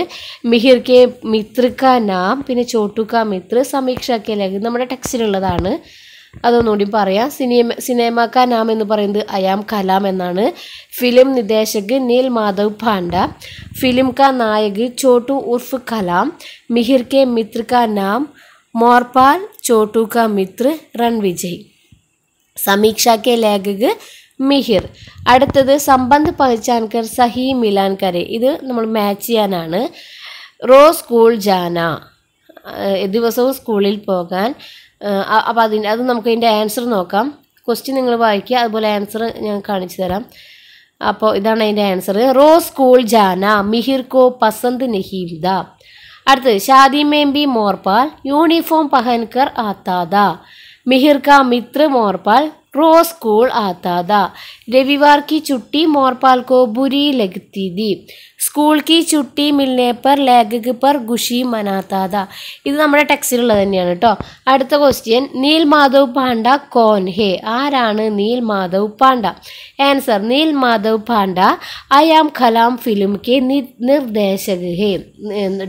മിഹിർ കെ മിത്ര കാ നാം, പിന്നെ ചോട്ടു കാ മിത്ര, സമീക്ഷ കെ ലേഖ് നമ്മുടെ ടെക്സ്റ്റിലുള്ളതാണ്. അതൊന്നുകൂടി പറയാം. സിനിമ കാ നാം എന്ന് പറയുന്നത് അയാം കലാം എന്നാണ്. ഫിലിം നിർദ്ദേശക് നീൽ മാധവ് പാണ്ഡ, ഫിലിം കാ നായക് ചോട്ടു ഉർഫ് കലാം, മിഹിർ കെ മിത്ര കാ നാം മോർപാൽ, ചോട്ടു കാ മിത്ര രൺവിജയ്, സമീക്ഷ കെ ലേഖക് മിഹിർ. അടുത്തത് സംബന്ധ് പഹചാൻകർ സഹി മിലാൻ കരെ. ഇത് നമ്മൾ മാച്ച് ചെയ്യാനാണ്. റോസ് സ്കൂൾ ജാന, ദിവസവും സ്കൂളിൽ പോകാൻ. അപ്പോൾ അത് നമുക്ക് അതിൻ്റെ ആൻസർ നോക്കാം. ക്വസ്റ്റ്യൻ നിങ്ങൾ വായിക്കുക, അതുപോലെ ആൻസർ ഞാൻ കാണിച്ചു തരാം. അപ്പോൾ ഇതാണ് അതിൻ്റെ ആൻസർ. റോസ് സ്കൂൾ ജാന മിഹിർ കോ പസന്ത് നഹീം ഥാ. അടുത്തത് शादी में भी मोरपाल यूनिफॉर्म पहनकर आता था, मिहिर का मित्र मोरपाल रोज स्कूल आता था, रविवार की छुट्टी मोरपाल को बुरी लगती थी, स्कूल की छुट्टी मिलने पर लेखक पर खुशी मनाता था. ഇത് നമ്മുടെ ടെക്സ്റ്റിലുള്ളത് തന്നെയാണ് കേട്ടോ. അടുത്ത ക്വസ്റ്റ്യൻ, നീൽ മാധവ് പാണ്ഡ കോൻ ഹേ. ആരാണ് Neel Madhav Panda? Answer, Neel Madhav Panda I am Kalam film കെ നിർദ്ദേശക് ഹേ,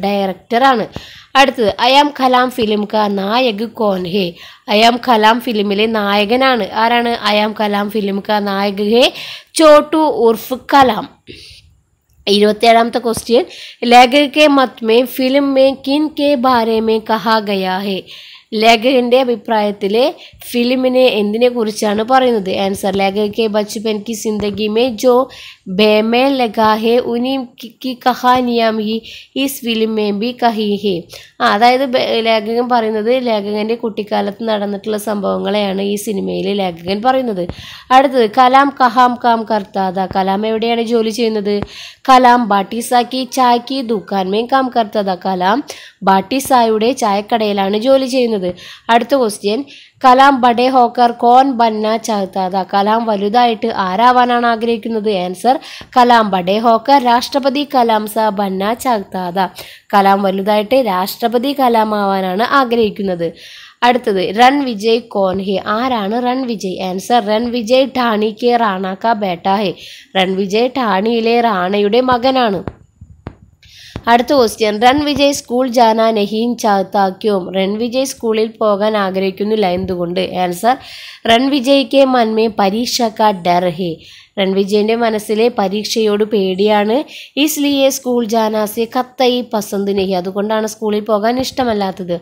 ഡയറക്ടറാണ്. അടുത്തത് അയാം കലാം ഫിലിം കാ നായക് കോൻ ഹേ. അയാം കലാം ഫിലിമിലെ നായകനാണ്. ആരാണ് അയാം കലാം ഫിലിം കാ നായക് ഹേ? ചോട്ടു ഉർഫ് കലാം. 27ാമത്തെ ക്വസ്റ്റ്യൻ, ലേഖക് കെ മത് മേ ഫിലിം മേ കിൻ കെ ബാരെ മേ കഹാ ഗയാ ഹേ. ലേഖകന്റെ അഭിപ്രായത്തിലെ ഫിലിമിനെ എന്തിനെ കുറിച്ചാണ് പറയുന്നത്? ആൻസർ, ലേഖക് കെ ബച്പൻ കി സിന്ദഗി മേ ജോ ബേമേൽ ലഗാ ഹേ ഉനി കി കഹാനിയാം ഹി ഈസ് ഫിലിം മേ ബി കഹി ഹേ. അതായത് ലേഖകൻ പറയുന്നത് ലേഖകന്റെ കുട്ടിക്കാലത്ത് നടന്നിട്ടുള്ള സംഭവങ്ങളെയാണ് ഈ സിനിമയിൽ ലേഖകൻ പറയുന്നത്. അടുത്തത് കലാം കഹാം കാം കർത്താത. കലാം എവിടെയാണ് ജോലി ചെയ്യുന്നത്? കലാം ബാട്ടിസാക്കി ചായക്ക് ദുക്കാൻ മേ കാം കർത്താത. കലാം ബാട്ടിസായുടെ ചായക്കടയിലാണ് ജോലി ചെയ്യുന്നത്. അടുത്ത ക്വസ്റ്റ്യൻ, കലാം ബഡേ ഹോക്കർ കോൻ ബന്ന ചാഹത്താത. കലാം വലുതായിട്ട് ആരാവാനാണ് ആഗ്രഹിക്കുന്നത്? ആൻസർ, കലാം ബഡേ ഹോക്കർ രാഷ്ട്രപതി കലാം സാ ബന്ന ചാഹത്താത. കലാം വലുതായിട്ട് രാഷ്ട്രപതി കലാം ആവാനാണ് ആഗ്രഹിക്കുന്നത്. അടുത്തത് രൺ വിജയ് കോൻ ഹേ. ആരാണ് രൺ വിജയ്? ആൻസർ, രൺ വിജയ് ഠാണി കെ റാണ കാ ബേട്ട ഹേ. രൺ വിജയ് ഠാണിയിലെ റാണയുടെ മകനാണ്. അടുത്ത ക്വസ്റ്റ്യൻ, രൺവിജയ് സ്കൂൾ ജാന നഹീം ചാഹ്താ ക്യോം? രൺവിജയ് സ്കൂളിൽ പോകാൻ ആഗ്രഹിക്കുന്നില്ല, എന്തുകൊണ്ട്? ആൻസർ, രൺവിജയ്ക്ക് മൻമേ പരീക്ഷ കാ ഡർ ഹേ. രൺവിജയന്റെ മനസ്സിലെ പരീക്ഷയോട് പേടിയാണ്. ഇസ്ലിയെ സ്കൂൾ ജാനാസെ കത്തൈ പസന്ത് നഹി, അതുകൊണ്ടാണ് സ്കൂളിൽ പോകാൻ ഇഷ്ടമല്ലാത്തത്.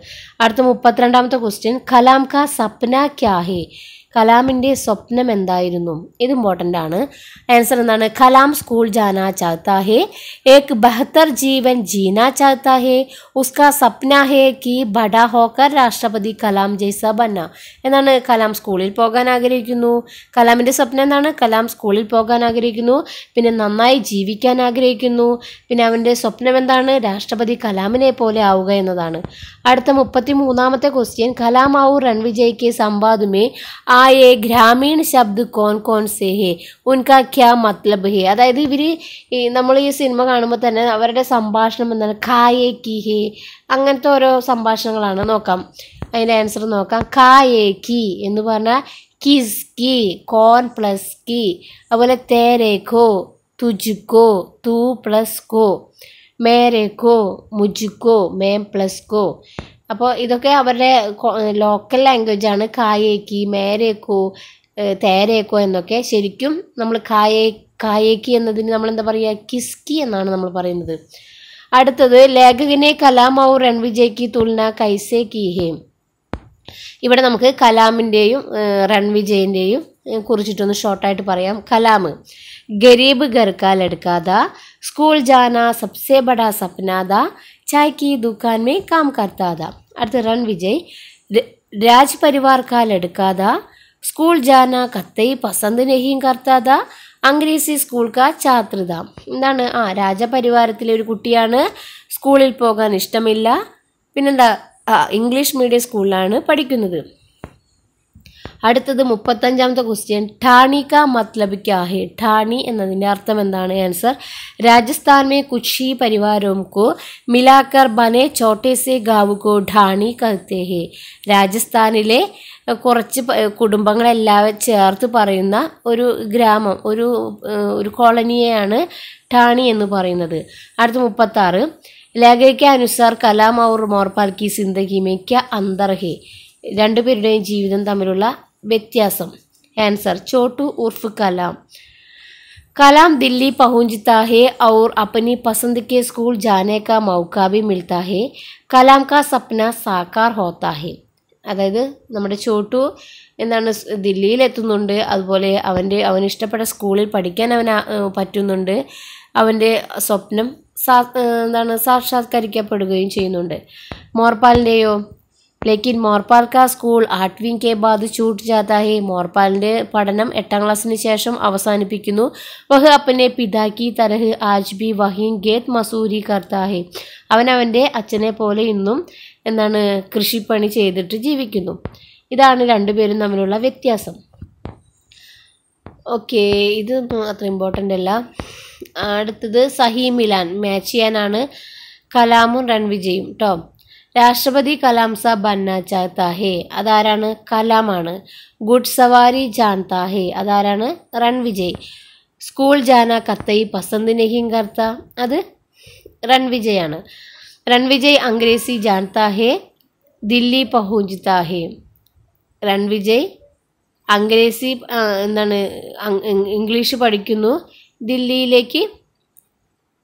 അടുത്ത 32ാമത്തെ ക്വസ്റ്റ്യൻ, കലാം കാ സപ്ന ക്യാ ഹേ? കലാമിൻ്റെ സ്വപ്നം എന്തായിരുന്നു? ഇത് ഇമ്പോർട്ടൻ്റ് ആണ്. ആൻസർ എന്താണ്? കലാം സ്കൂൾ ജാനാ ചാഹ്താ ഹേ, ഏക് ബെഹത്തർ ജീവൻ ജീനാ ചാഹ്താ ഹേ, ഉസ്കാ സപ്ന ഹേ കി ബഡാ ഹോക്കർ രാഷ്ട്രപതി കലാം ജൈസ ബന്ന. എന്നാണ്? കലാം സ്കൂളിൽ പോകാൻ ആഗ്രഹിക്കുന്നു. കലാമിൻ്റെ സ്വപ്നം എന്താണ്? കലാം സ്കൂളിൽ പോകാൻ ആഗ്രഹിക്കുന്നു, പിന്നെ നന്നായി ജീവിക്കാൻ ആഗ്രഹിക്കുന്നു, പിന്നെ അവൻ്റെ സ്വപ്നം എന്താണ്? രാഷ്ട്രപതി കലാമിനെ പോലെ ആവുക എന്നതാണ്. അടുത്ത 33ാമത്തെ ക്വസ്റ്റ്യൻ, കലാം ഔർ രൺവിജയ് के संवाद में आए ग्रामीण शब्द कौन कौन से है, उनका क्या मतलब है? അതായത് നമ്മൾ ഈ സിനിമ കാണുമ്പോൾ തന്നെ അവരുടെ സംഭാഷണം എന്താണ്? ഖായേ കി ഹേ, അങ്ങനത്തെ ഓരോ സംഭാഷണങ്ങളാണ്. നോക്കാം, അതിൻ്റെ ആൻസർ നോക്കാം. ഖായേ കി എന്ന് പറഞ്ഞാൽ കിസ് കി, കോൺ പ്ലസ് കി. അതുപോലെ തേരേക്കോ, തുജ്കോ, തൂ പ്ലസ് കോ. മേരേക്കോ, മുജ്കോ, മേം പ്ലസ് കോ. അപ്പോൾ ഇതൊക്കെ അവരുടെ ലോക്കൽ ലാംഗ്വേജ് ആണ്. കായേക്കി, മേരേക്കോ, തേരേക്കോ എന്നൊക്കെ. ശരിക്കും നമ്മൾ കായേക്കി എന്നതിന് നമ്മൾ എന്താ പറയുക? കിസ്കി എന്നാണ് നമ്മൾ പറയുന്നത്. അടുത്തത്, ലേഖകനെ കലാം ഔർ രൺവിജയ്ക്ക് തുലന കൈസേ കി ഹേ? ഇവിടെ നമുക്ക് കലാമിൻ്റെയും രൺവിജയിൻ്റെയും കുറിച്ചിട്ടൊന്ന് ഷോർട്ടായിട്ട് പറയാം. കലാം, ഗരീബ് ഘർ കാ ലഡ്കാ ഥാ, സ്കൂൾ ജാന സബ്സെ ബഡാ സപ്നാ ഥാ, चाय की दुकान में काम करता था. अर्थ रणविजय, राज परिवार का लड़का था, स्कूल जाना कतई पसंद नहीं करता था, അംഗ്രേസി സ്കൂൾ കാ ഛാത്ര था. എന്താണ്? രാജപരിവാരത്തിലെ ഒരു കുട്ടിയാണ്, സ്കൂളിൽ പോകാൻ ഇഷ്ടമില്ല, പിന്നെന്താ, ഇംഗ്ലീഷ് മീഡിയം സ്കൂളിലാണ് പഠിക്കുന്നത്. അടുത്തത് 35ാമത്തെ ക്വസ്റ്റ്യൻ, ഠാണി കാ മത്ലബ് ക്യാ ഹേ? ഠാണി എന്നതിൻ്റെ അർത്ഥം എന്താണ്? ആൻസർ, രാജസ്ഥാൻ में कुछ ही परिवारों को मिलाकर बने छोटे से गांव को ഠാണി कहते हैं. രാജസ്ഥാനിലെ കുറച്ച് കുടുംബങ്ങളെല്ലാം ചേർത്ത് പറയുന്ന ഒരു ഗ്രാമം, ഒരു കോളനിയെയാണ് ഠാണി എന്ന് പറയുന്നത്. അടുത്ത 36, ലേഖക के अनुसार കലാം और മോർപാൽ की जिंदगी में क्या अंतर है? രണ്ടുപേരുടെയും ജീവിതം തമ്മിലുള്ള വ്യത്യാസം. आंसर, छोटू उर्फ कलाम. कलाम दिल्ली पहुंचता है और अपनी पसंद के स्कूल जाने का मौका भी मिलता है. कलाम का सपना साकार होता है. അതായത് നമ്മുടെ ചോട്ടു എന്താണ് ദില്ലിയിലെത്തുന്നുണ്ട്, അതുപോലെ അവന് ഇഷ്ടപ്പെട്ട സ്കൂളിൽ പഠിക്കാൻ പറ്റുന്നുണ്ട്, അവൻ്റെ സ്വപ്നം സാക്ഷാത്കരിക്കപ്പെടുകയും ചെയ്യുന്നുണ്ട്. മോർപാലിൻ്റെയോ? लेकिन മോർപാൽ का स्कूल 8वीं के बाद छूट जाता है. മോർപാലിൻ്റെ പഠനം 8ാം ക്ലാസ്സിന് ശേഷം അവസാനിപ്പിക്കുന്നു. വഹ अपने पिता की तरह आज भी वहीं खेत मजदूरी करता है. അവൻ്റെ അച്ഛനെ പോലെ ഇന്നും എന്താണ് കൃഷിപ്പണി ചെയ്തിട്ട് ജീവിക്കുന്നു. ഇതാണ് രണ്ടുപേരും തമ്മിലുള്ള വ്യത്യാസം. ഓക്കെ, ഇത് അത്ര ഇമ്പോർട്ടൻ്റ് അല്ല. അടുത്തത് സഹി മിലാൻ, മാച്ച് ചെയ്യാനാണ് കലാമും രൺവിജയും കേട്ടോ. രാഷ്ട്രപതി കലാം സാബ് ബന്ന ചാഹ്താ ഹേ, അതാരാണ്? കലാമാണ്. ഗുഡ് സവാരി ജാൻതാ ഹേ, അതാരാണ്? രൺവിജയ്. സ്കൂൾ ജാന കത്തൈ പസന്ത് നഹീം കർത്ത, അത് രൺവിജയാണ്. രൺവിജയ് അംഗ്രേസി ജാൻതാ ഹേ, ദില്ലി പഹുഞ്ചതാ ഹേ. രൺവിജയ് അംഗ്രേസി എന്താണ് ഇംഗ്ലീഷ് പഠിക്കുന്നു,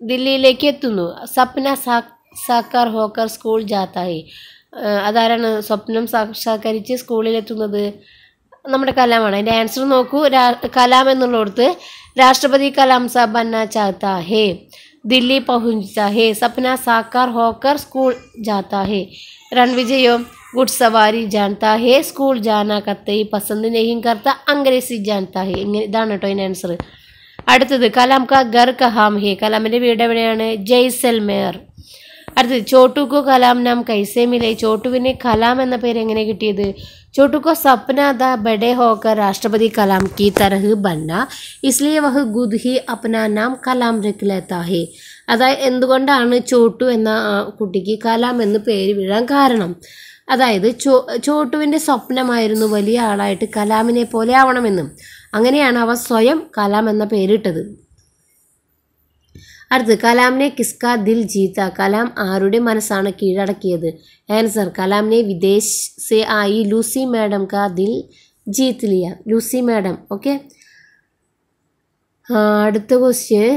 ദില്ലിയിലേക്ക് എത്തുന്നു. സപ്ന സാക്കാർ ഹോക്കർ സ്കൂൾ ജാത്താ ഹേ, അതാരാണ് സ്വപ്നം സാക്ഷാത്കരിച്ച് സ്കൂളിലെത്തുന്നത്? നമ്മുടെ കലാമാണ്. അതിൻ്റെ ആൻസർ നോക്കൂ. കലാം എന്നുള്ളിടത്ത് രാഷ്ട്രപതി കലാം സാബ് ബന്ന ചാഹ്താ ഹേ, ദില്ലി പഹുഞ്ചതാ ഹേ, സപ്ന സാക്കാർ ഹോക്കർ സ്കൂൾ ജാത്താ ഹേ. രൺവിജയോ? ഗുഡ് സവാരി ജാൻതാ ഹേ, സ്കൂൾ ജാന കത്തൈ പസന്ത് നഹീം കർത്ത, അംഗ്രേസി ജാൻതാ ഹേ. ഇതാണ് കേട്ടോ അതിൻ്റെ ആൻസർ. അടുത്തത്, കലാം കാ ഘർ കഹാം ഹേ, കലാമിൻ്റെ വീട് എവിടെയാണ്? ജയ്സൽമേർ. അടുത്തത്, ചോട്ടുക്കോ കലാം നാം കൈസേ മിലേ, ചോട്ടുവിന് കലാം എന്ന പേര് എങ്ങനെ കിട്ടിയത്? ചോട്ടുക്കോ സപ്ന ഥാ ബഡേ ഹോക്കർ രാഷ്ട്രപതി കലാം की तरह बनना, इसलिए वह खुद ही अपना नाम കലാം रख लेता है. അതായത് എന്തുകൊണ്ടാണ് ചോട്ടു എന്ന കുട്ടിക്ക് കലാം എന്ന് പേര് വീഴാൻ കാരണം? അതായത് ചോട്ടുവിൻ്റെ സ്വപ്നമായിരുന്നു വലിയ ആളായിട്ട് കലാമിനെ പോലെ ആവണമെന്നും, അങ്ങനെയാണ് അവ സ്വയം കലാം എന്ന പേരിട്ടത്. അടുത്ത് കലാമിനെ കിസ്കാ ദിൽ ജീത്ത, കലാം ആരുടെ മനസ്സാണ് കീഴടക്കിയത്? ആൻസർ കലാമിനെ വിദേശ് സെ ആയി ലൂസി മാഡം കാ ദിൽ ജീത്ത് ലിയ, ലൂസി മാഡം. ഓക്കെ, അടുത്ത ക്വസ്റ്റ്യൻ.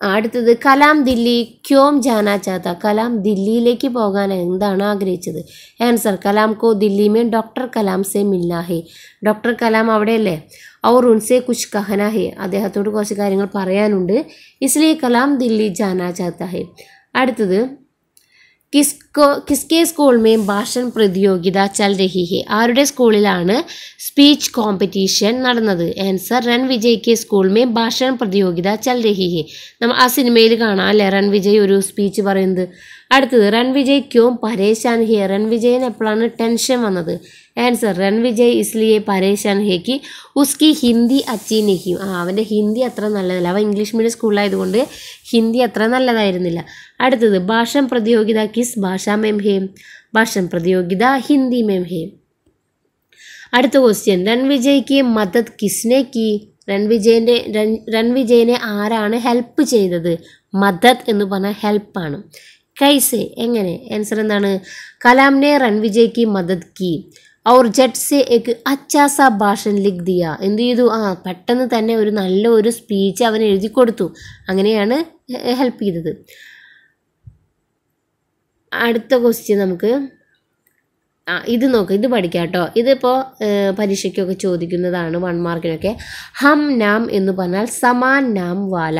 അടുത്തത് കലാം ദില്ലി ക്യോം ജാനാ ചാത്ത, കലാം ദില്ലിയിലേക്ക് പോകാൻ എന്താണ് ആഗ്രഹിച്ചത്? ആൻസർ കലാം കോ ദില്ലി മേ ഡോക്ടർ കലാം സെ മിൽനാ ഹെ, ഡോക്ടർ കലാം അവിടെയല്ലേ. ഔർ ഉൻസെ കുച്ച് കഹനാ ഹെ, അദ്ദേഹത്തോട് കുറച്ച് കാര്യങ്ങൾ പറയാനുണ്ട്. ഇസ്ലിയെ കലാം ദില്ലി ജാനാ ചാത്ത ഹെ. അടുത്തത് കിസ്കെ സ്കൂൾ മേ ഭാഷൺ പ്രതിയോഗിത ചൽ രഹി ഹെ, ആരുടെ സ്കൂളിലാണ് സ്പീച്ച് കോമ്പറ്റീഷൻ നടന്നത്? ആൻസർ രൺ വിജയ് കെ സ്കൂൾ മേ ഭാഷൺ പ്രതിയോഗിത ചൽ രഹി ഹെ. നമ്മൾ ആ സിനിമയിൽ കാണാം അല്ലേ, റൺ വിജയ് ഒരു സ്പീച്ച് പറയുന്നത്. അടുത്തത് രൺ വിജയ് ക്യോം പരേശാൻ ഹെ, റൺ വിജയന് എപ്പോഴാണ് ടെൻഷൻ വന്നത്? ആൻസർ രൺ വിജയ് ഇസ്ലിയെ പരേശാൻ ഹെ കി ഉസ്കി ഹിന്ദി അച്ചി നഹി, അവൻ്റെ ഹിന്ദി അത്ര നല്ലതല്ല, അവൻ ഇംഗ്ലീഷ് മീഡിയം സ്കൂളിലായതുകൊണ്ട് ഹിന്ദി അത്ര നല്ലതായിരുന്നില്ല. അടുത്തത് ഭാഷൻ പ്രതിയോഗിത കിസ് ഭാഷ മേം ഹെ, ഭാഷൻ പ്രതിയോഗിത ഹിന്ദി മേം ഹെ. അടുത്ത ക്വസ്റ്റ്യൻ രൺ വിജയ്ക്ക് മദത് കിസ്നെ കി, രൺ വിജയനെ ആരാണ് ഹെൽപ്പ് ചെയ്തത്? മദത് എന്ന് പറഞ്ഞാൽ ഹെൽപ്പാണ്. കൈസെ എങ്ങനെ? ആൻസർ എന്താണ്? കലാം നെ രൺ വിജയ്ക്ക് മദത് കി ഔർ ജട്ട് സെ എക് അച്ഛാ സാ ഭാഷൻ ലിഖ് ദിയ, എന്ത് ചെയ്തു? പെട്ടെന്ന് തന്നെ ഒരു നല്ല ഒരു സ്പീച്ച് അവൻ എഴുതി കൊടുത്തു, അങ്ങനെയാണ് ഹെൽപ്പ് ചെയ്തത്. അടുത്ത ക്വസ്റ്റ്യൻ നമുക്ക് ഇത് നോക്കാം, ഇത് പഠിക്കാം കേട്ടോ. ഇതിപ്പോൾ പരീക്ഷയ്ക്കൊക്കെ ചോദിക്കുന്നതാണ്, 1 മാർക്കിനൊക്കെ. ഹം നാം എന്ന് പറഞ്ഞാൽ സമാൻ നാം വാല,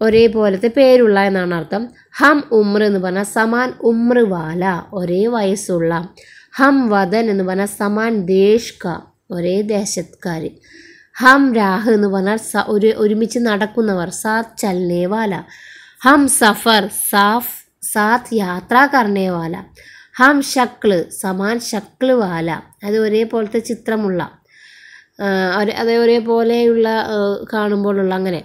ഒരേപോലത്തെ പേരുള്ള എന്നാണ് അർത്ഥം. ഹം ഉമ്ര എന്ന് പറഞ്ഞാൽ സമാൻ ഉമ്ര വാല, ഒരേ വയസ്സുള്ള. ഹം വദൻ എന്ന് പറഞ്ഞാൽ സമാൻ ദേശ് ക, ഒരേ ദേശക്കാർ. ഹം രാഹ് എന്ന് പറഞ്ഞാൽ ഒരുമിച്ച് നടക്കുന്നവർ, സാത്ത് ചൽനെ വാല. ഹം സഫർ സാത്ത് യാത്ര കർണേ വാല. ഹം ശക്ല് സമാൻ ശക്ല് വാല, അത് ഒരേപോലത്തെ ചിത്രമുള്ള, അത് ഒരേപോലെയുള്ള കാണുമ്പോഴുള്ള, അങ്ങനെ.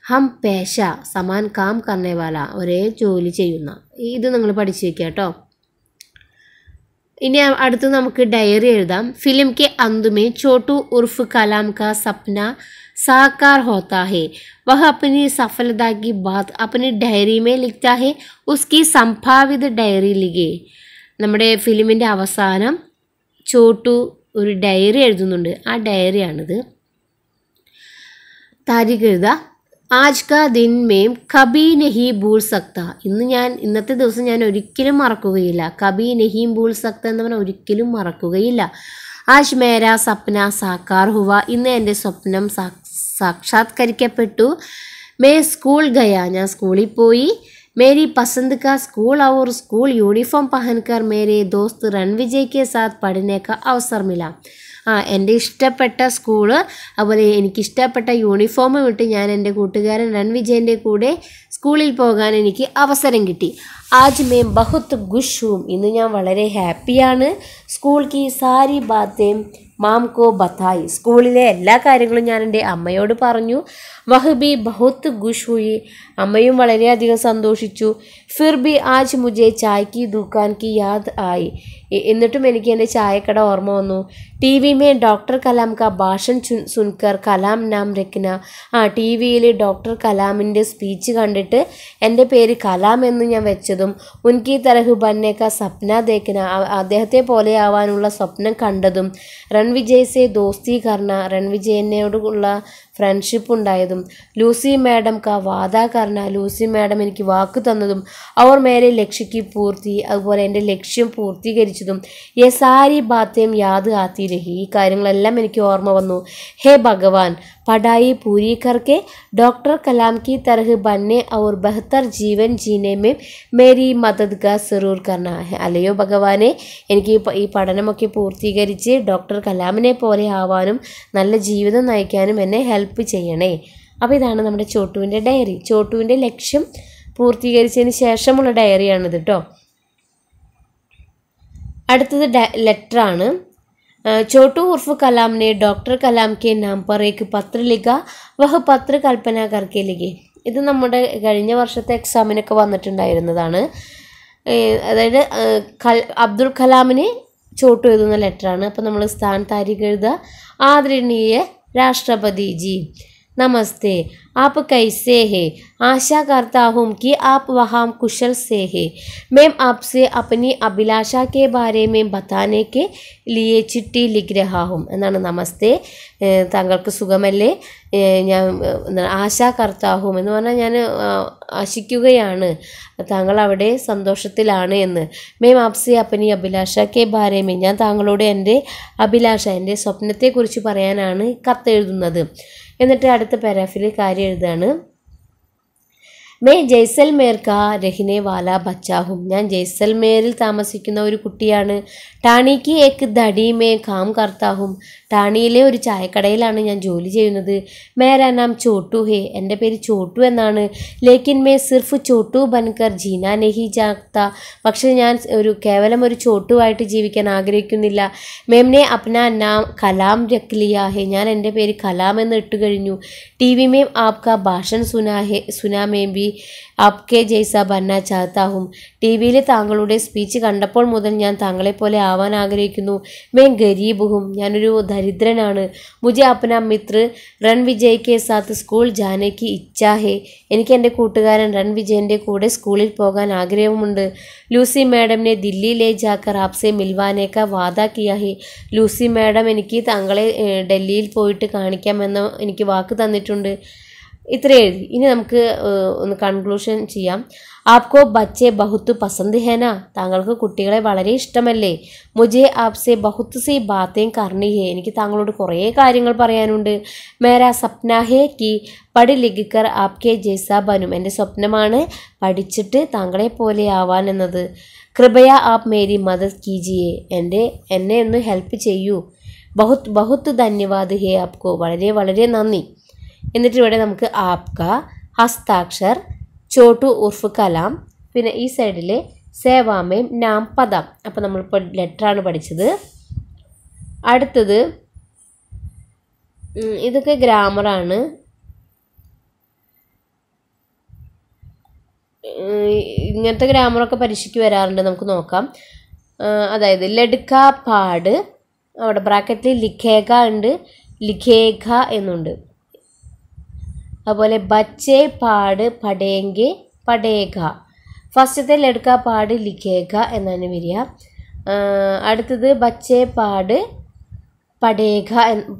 ഹം പേശ സമാൻ കാം കർണേ വാല, ഒരേ ജോലി ചെയ്യുന്ന. ഇത് നിങ്ങൾ പഠിച്ചു വയ്ക്കുക കേട്ടോ. ഇനി അടുത്ത് നമുക്ക് ഡയറി എഴുതാം. ഫിലിം കെ അന്തുമേ ചോട്ടു ഉർഫ് കലാം കാ സപ്ന साकार होता है, वह अपनी सफलता की बात अपनी डायरी में लिखता है, उसकी संभावित डायरी लिखे. നമ്മുടെ ഫിലിമിൻ്റെ അവസാനം ചോട്ടു ഒരു ഡയറി എഴുതുന്നുണ്ട്, ആ ഡയറിയാണിത്. താരിഖ് എഴുതുക. ആജ് കാ ദിൻ മേം കബി നഹി ഭൂൽ സക്ത, ഇന്നത്തെ ദിവസം ഞാൻ ഒരിക്കലും മറക്കുകയില്ല. കബി നഹി ഭൂൽ സക്ത എന്ന് പറഞ്ഞാൽ ഒരിക്കലും മറക്കുകയില്ല. ആജ് മേരാ സപ്ന സാക്കാർ ഹുവ, ഇന്ന് എൻ്റെ സ്വപ്നം സാക്ഷാത്കരിക്കപ്പെട്ടു. മേ സ്കൂൾ ഗയ, ഞാൻ സ്കൂളിൽ പോയി. मेरी पसंद का स्कूल और स्कूल यूनिफॉर्म पहनकर मेरे दोस्त रणविजय के साथ पढ़ने का अवसर मिला. എൻ്റെ ഇഷ്ടപ്പെട്ട സ്കൂള്, അതുപോലെ എനിക്കിഷ്ടപ്പെട്ട യൂണിഫോം ഇട്ട് ഞാൻ എൻ്റെ കൂട്ടുകാരൻ രൺവിജയൻ്റെ കൂടെ സ്കൂളിൽ പോകാൻ എനിക്ക് അവസരം കിട്ടി. ആജ് മേ ബഹുത് ഖുഷ് ഹൂം, ഇന്ന് ഞാൻ വളരെ ഹാപ്പിയാണ്. സ്കൂൾ കി സാരി ബാത്തേം മാം കോ ബത്തായി, സ്കൂളിലെ എല്ലാ കാര്യങ്ങളും ഞാൻ എൻ്റെ അമ്മയോട് പറഞ്ഞു. വഹ് ബി ബഹുത് ഖുഷ് ഹുയി, അമ്മയും വളരെയധികം സന്തോഷിച്ചു. ഫിർ ബി ആജ് മുജെ ചായ് കി ദുക്കാൻ കി യാദ് ആയി, എന്നിട്ടും എനിക്ക് എൻ്റെ ചായക്കട ഓർമ്മ വന്നു. T we may doctor Kalam കാ ഭാഷൻ സുൻകർ കലാം നാം രഖ്ന, ടി വിയിൽ ഡോക്ടർ കലാമിൻ്റെ സ്പീച്ച് കണ്ടിട്ട് എൻ്റെ പേര് കലാം എന്ന് ഞാൻ വെച്ചതും. ഉൻകി തരഹ് ബന്നെ കാ സപ്ന ദേഖ്ന, അദ്ദേഹത്തെ പോലെ ആവാനുള്ള സ്വപ്നം കണ്ടതും. രൺവിജയ് സെ ദോസ്തി കർണ, രൺവിജയനോടുള്ള ഫ്രണ്ട്ഷിപ്പ് ഉണ്ടായതും. ലൂസി മാഡം കാ വാദ കർണ, ലൂസി മാഡം എനിക്ക് വാക്ക് തന്നതും. അവർ മേരെ ലക്ഷ്യക്ക് പൂർത്തി, അതുപോലെ എൻ്റെ ലക്ഷ്യം പൂർത്തീകരിച്ചതും. യെ സാരി ബാത്തേം യാദ് ആത്തി രഹി, ഈ കാര്യങ്ങളെല്ലാം എനിക്ക് ഓർമ്മ വന്നു. ഹേ ഭഗവാൻ, പഠായി പൂരി കർക്കെ ഡോക്ടർ കലാം കി തരഹ് ബന്നെ ഔർ ബെഹ്തർ ജീവൻ ജീനെ മേ മേരി മദദ് കാ സറൂർ കർണ, അല്ലയോ ഭഗവാനെ, എനിക്ക് ഈ പഠനമൊക്കെ പൂർത്തീകരിച്ച് ഡോക്ടർ കലാമിനെ പോലെ ആവാനും നല്ല ജീവിതം നയിക്കാനും എന്നെ ഹെൽപ്പ് ചെയ്യണേ. അപ്പോൾ ഇതാണ് നമ്മുടെ ചോട്ടുവിൻ്റെ ഡയറി. ചോട്ടുവിൻ്റെ ലക്ഷ്യം പൂർത്തീകരിച്ചതിന് ശേഷമുള്ള ഡയറിയാണിത് കേട്ടോ. അടുത്തത് ലെറ്ററാണ്. छोटू उर्फ कलाम ने डॉक्टर कलाम के नाम पर एक पत्र लिखा, वह पत्र कल्पना करके लिखे. ഇത് നമ്മുടെ കഴിഞ്ഞ വർഷത്തെ എക്സാമിനൊക്കെ വന്നിട്ടുണ്ടായിരുന്നതാണ്. അതായത് അബ്ദുൽ കലാമിന് ചോട്ടു എഴുതുന്ന ലെറ്ററാണ്. അപ്പോൾ നമ്മൾ സ്ഥാൻ താരിഖ് എഴുതുക. ആദരണീയ രാഷ്ട്രപതി ജി, नमस्ते, आप कैसे हैं? आशा करता हूँ कि आप वहाँ कुशल से हैं। मैं आपसे अपनी अभिलाषा के बारे में बताने के लिए चिट्ठी लिख रहा हूँ. എന്നാണ് നമസ്തേ, താങ്കൾക്ക് സുഖമല്ലേ? ഞാൻ ആശാ കർത്താഹും എന്ന് പറഞ്ഞാൽ ഞാൻ ആശിക്കുകയാണ് താങ്കൾ അവിടെ സന്തോഷത്തിലാണ് എന്ന്. മേം ആപ്സെ അപ്പനി അഭിലാഷ കെ ബാരേമേ, ഞാൻ താങ്കളോട് എൻ്റെ അഭിലാഷ, എൻ്റെ സ്വപ്നത്തെക്കുറിച്ച് പറയാനാണ് കത്തെഴുതുന്നത്. എന്നിട്ട് അടുത്ത പാരാഗ്രാഫിൽ കാര്യം എഴുതാണ്. मैं जैसलमेर का रहने वाला बच्चा हूँ. ഞാൻ ജയ്സൽമേരിൽ താമസിക്കുന്ന ഒരു കുട്ടിയാണ്. ടാണിക്ക് ഏക് ദടി മേ കാം കർത്താ ഹും. ടാണിയിലെ ഒരു ചായക്കടയിലാണ് ഞാൻ ജോലി ചെയ്യുന്നത്. മേരാ നാം ചോട്ടു ഹേ, എൻ്റെ പേര് ചോട്ടു എന്നാണ്. ലേക്കിൻ മേ സിർഫ് ചോട്ടു ബൻകർ ജീന നഹി ചാഹ്താ. പക്ഷേ ഞാൻ കേവലം ഒരു ചോട്ടുവായിട്ട് ജീവിക്കാൻ ആഗ്രഹിക്കുന്നില്ല. മേംനെ അപ്നാ നാം കലാം രഖ് ലിയാ ഹേ, ഞാൻ എൻ്റെ പേര് കലാം എന്ന് ഇട്ട് കഴിഞ്ഞു. ടി വി മേം ആപ്കാ ഭാഷൺ സുനാ മേം ബി ആപ്കെ ജൈസ ബന്ന ചാഹ്താ ഹും. ടി വിയിൽ താങ്കളുടെ സ്പീച്ച് കണ്ടപ്പോൾ മുതൽ ഞാൻ താങ്കളെ പോലെ ആവാൻ ആഗ്രഹിക്കുന്നു. മേം ഗരീബ് ഹും, ഞാനൊരു ദരിദ്രനാണ്. മുझे अपना മിത്ര രൺവിജയ് കെ സാത്ത് സ്കൂൾ ജാനെ കി ഇച്ഛാ ഹേ, എനിക്ക് എൻ്റെ കൂട്ടുകാരൻ രൺവിജയൻ്റെ കൂടെ സ്കൂളിൽ പോകാൻ ആഗ്രഹമുണ്ട്. ലൂസി മാഡം നെ ദില്ലി ലേ ജാക്കർ ആപ്സെ മിൽവാനെ കാ വാദ കിയാ ഹേ, ലൂസി മാഡം എനിക്ക് താങ്കളെ ഡൽഹിയിൽ പോയിട്ട് കാണിക്കാമെന്ന് എനിക്ക് വാക്ക് തന്നിട്ടുണ്ട്. ഇത്ര എഴുതി. ഇനി നമുക്ക് ഒന്ന് കൺക്ലൂഷൻ ചെയ്യാം. ആപ്കോ ബच्चे बहुत पसंद है ना, താങ്കൾക്ക് കുട്ടികളെ വളരെ ഇഷ്ടമല്ലേ? മുझे आपसे बहुत सी बातें करनी है, എനിക്ക് താങ്കളോട് കുറേ കാര്യങ്ങൾ പറയാനുണ്ട്. മേരാ സപ്ന ഹേ കി പഠി ലിഖ് കർ ആപ്കെ ജൈസാ ബനും, എൻ്റെ സ്വപ്നമാണ് പഠിച്ചിട്ട് താങ്കളെ പോലെ ആവാൻ എന്നത്. കൃപയ ആപ് മേരി മദത് കീജിയെ, എന്നെ ഒന്ന് ഹെൽപ്പ് ചെയ്യൂ. ബഹുത് ബഹുത് ധന്യവാദ് ഹേ ആപ്കോ, വളരെ വളരെ നന്ദി. എന്നിട്ട് ഇവിടെ നമുക്ക് ആപ്ക, ഹസ്താക്ഷർ, ചോട്ടു ഉർഫ് കലാം, പിന്നെ ഈ സൈഡിൽ സേവാമേം നാം പദം. അപ്പോൾ നമ്മളിപ്പോൾ ലെറ്ററാണ് പഠിച്ചത്. അടുത്തത് ഇതൊക്കെ ഗ്രാമറാണ്. ഇങ്ങനത്തെ ഗ്രാമറൊക്കെ പരീക്ഷയ്ക്ക് വരാറുണ്ട്, നമുക്ക് നോക്കാം. അതായത് ലഡ്ക പാട്, അവിടെ ബ്രാക്കറ്റിൽ ലിഖേഗ ഉണ്ട്, ലിഖേഗ എന്നുണ്ട്. അതുപോലെ ബच्चे പാട് പഠേങ്കെ പഠേഗ. ഫസ്റ്റത്തെ ലഡ്ക പാട് ലിഖേഗ എന്നാണ് വരിക. അടുത്തത് ബच्चे പാട് പഠേഗ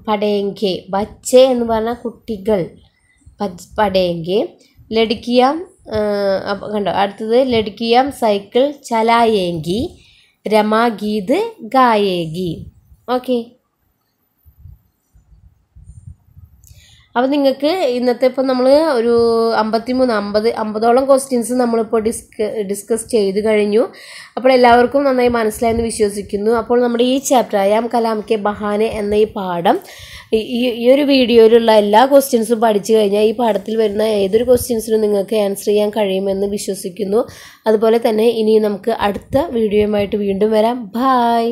പഠേങ്കെ. ബच्चे എന്ന് പറഞ്ഞാൽ കുട്ടികൾ, പഠേങ്കെ. ലഡ്കിയാം കണ്ടോ, അടുത്തത് ലഡ്കിയാം സൈക്കിൾ ചലായേങ്കി, രമാ ഗീത് ഗായേഗി. ഓക്കെ, അപ്പോൾ നിങ്ങൾക്ക് ഇന്നത്തെ ഇപ്പോൾ നമ്മൾ ഒരു 50ഓളം ക്വസ്റ്റ്യൻസ് നമ്മളിപ്പോൾ ഡിസ്കസ് ചെയ്ത് കഴിഞ്ഞു. അപ്പോൾ എല്ലാവർക്കും നന്നായി മനസ്സിലായെന്ന് വിശ്വസിക്കുന്നു. അപ്പോൾ നമ്മുടെ ഈ ചാപ്റ്റർ അയാം കലാം കെ ബഹാനെ എന്ന ഈ പാഠം, ഈ ഒരു വീഡിയോയിലുള്ള എല്ലാ ക്വസ്റ്റ്യൻസും പഠിച്ചു കഴിഞ്ഞാൽ ഈ പാഠത്തിൽ വരുന്ന ഏതൊരു ക്വസ്റ്റ്യൻസിനും നിങ്ങൾക്ക് ആൻസർ ചെയ്യാൻ കഴിയുമെന്ന് വിശ്വസിക്കുന്നു. അതുപോലെ തന്നെ ഇനി നമുക്ക് അടുത്ത വീഡിയോയുമായിട്ട് വീണ്ടും വരാം. ബൈ.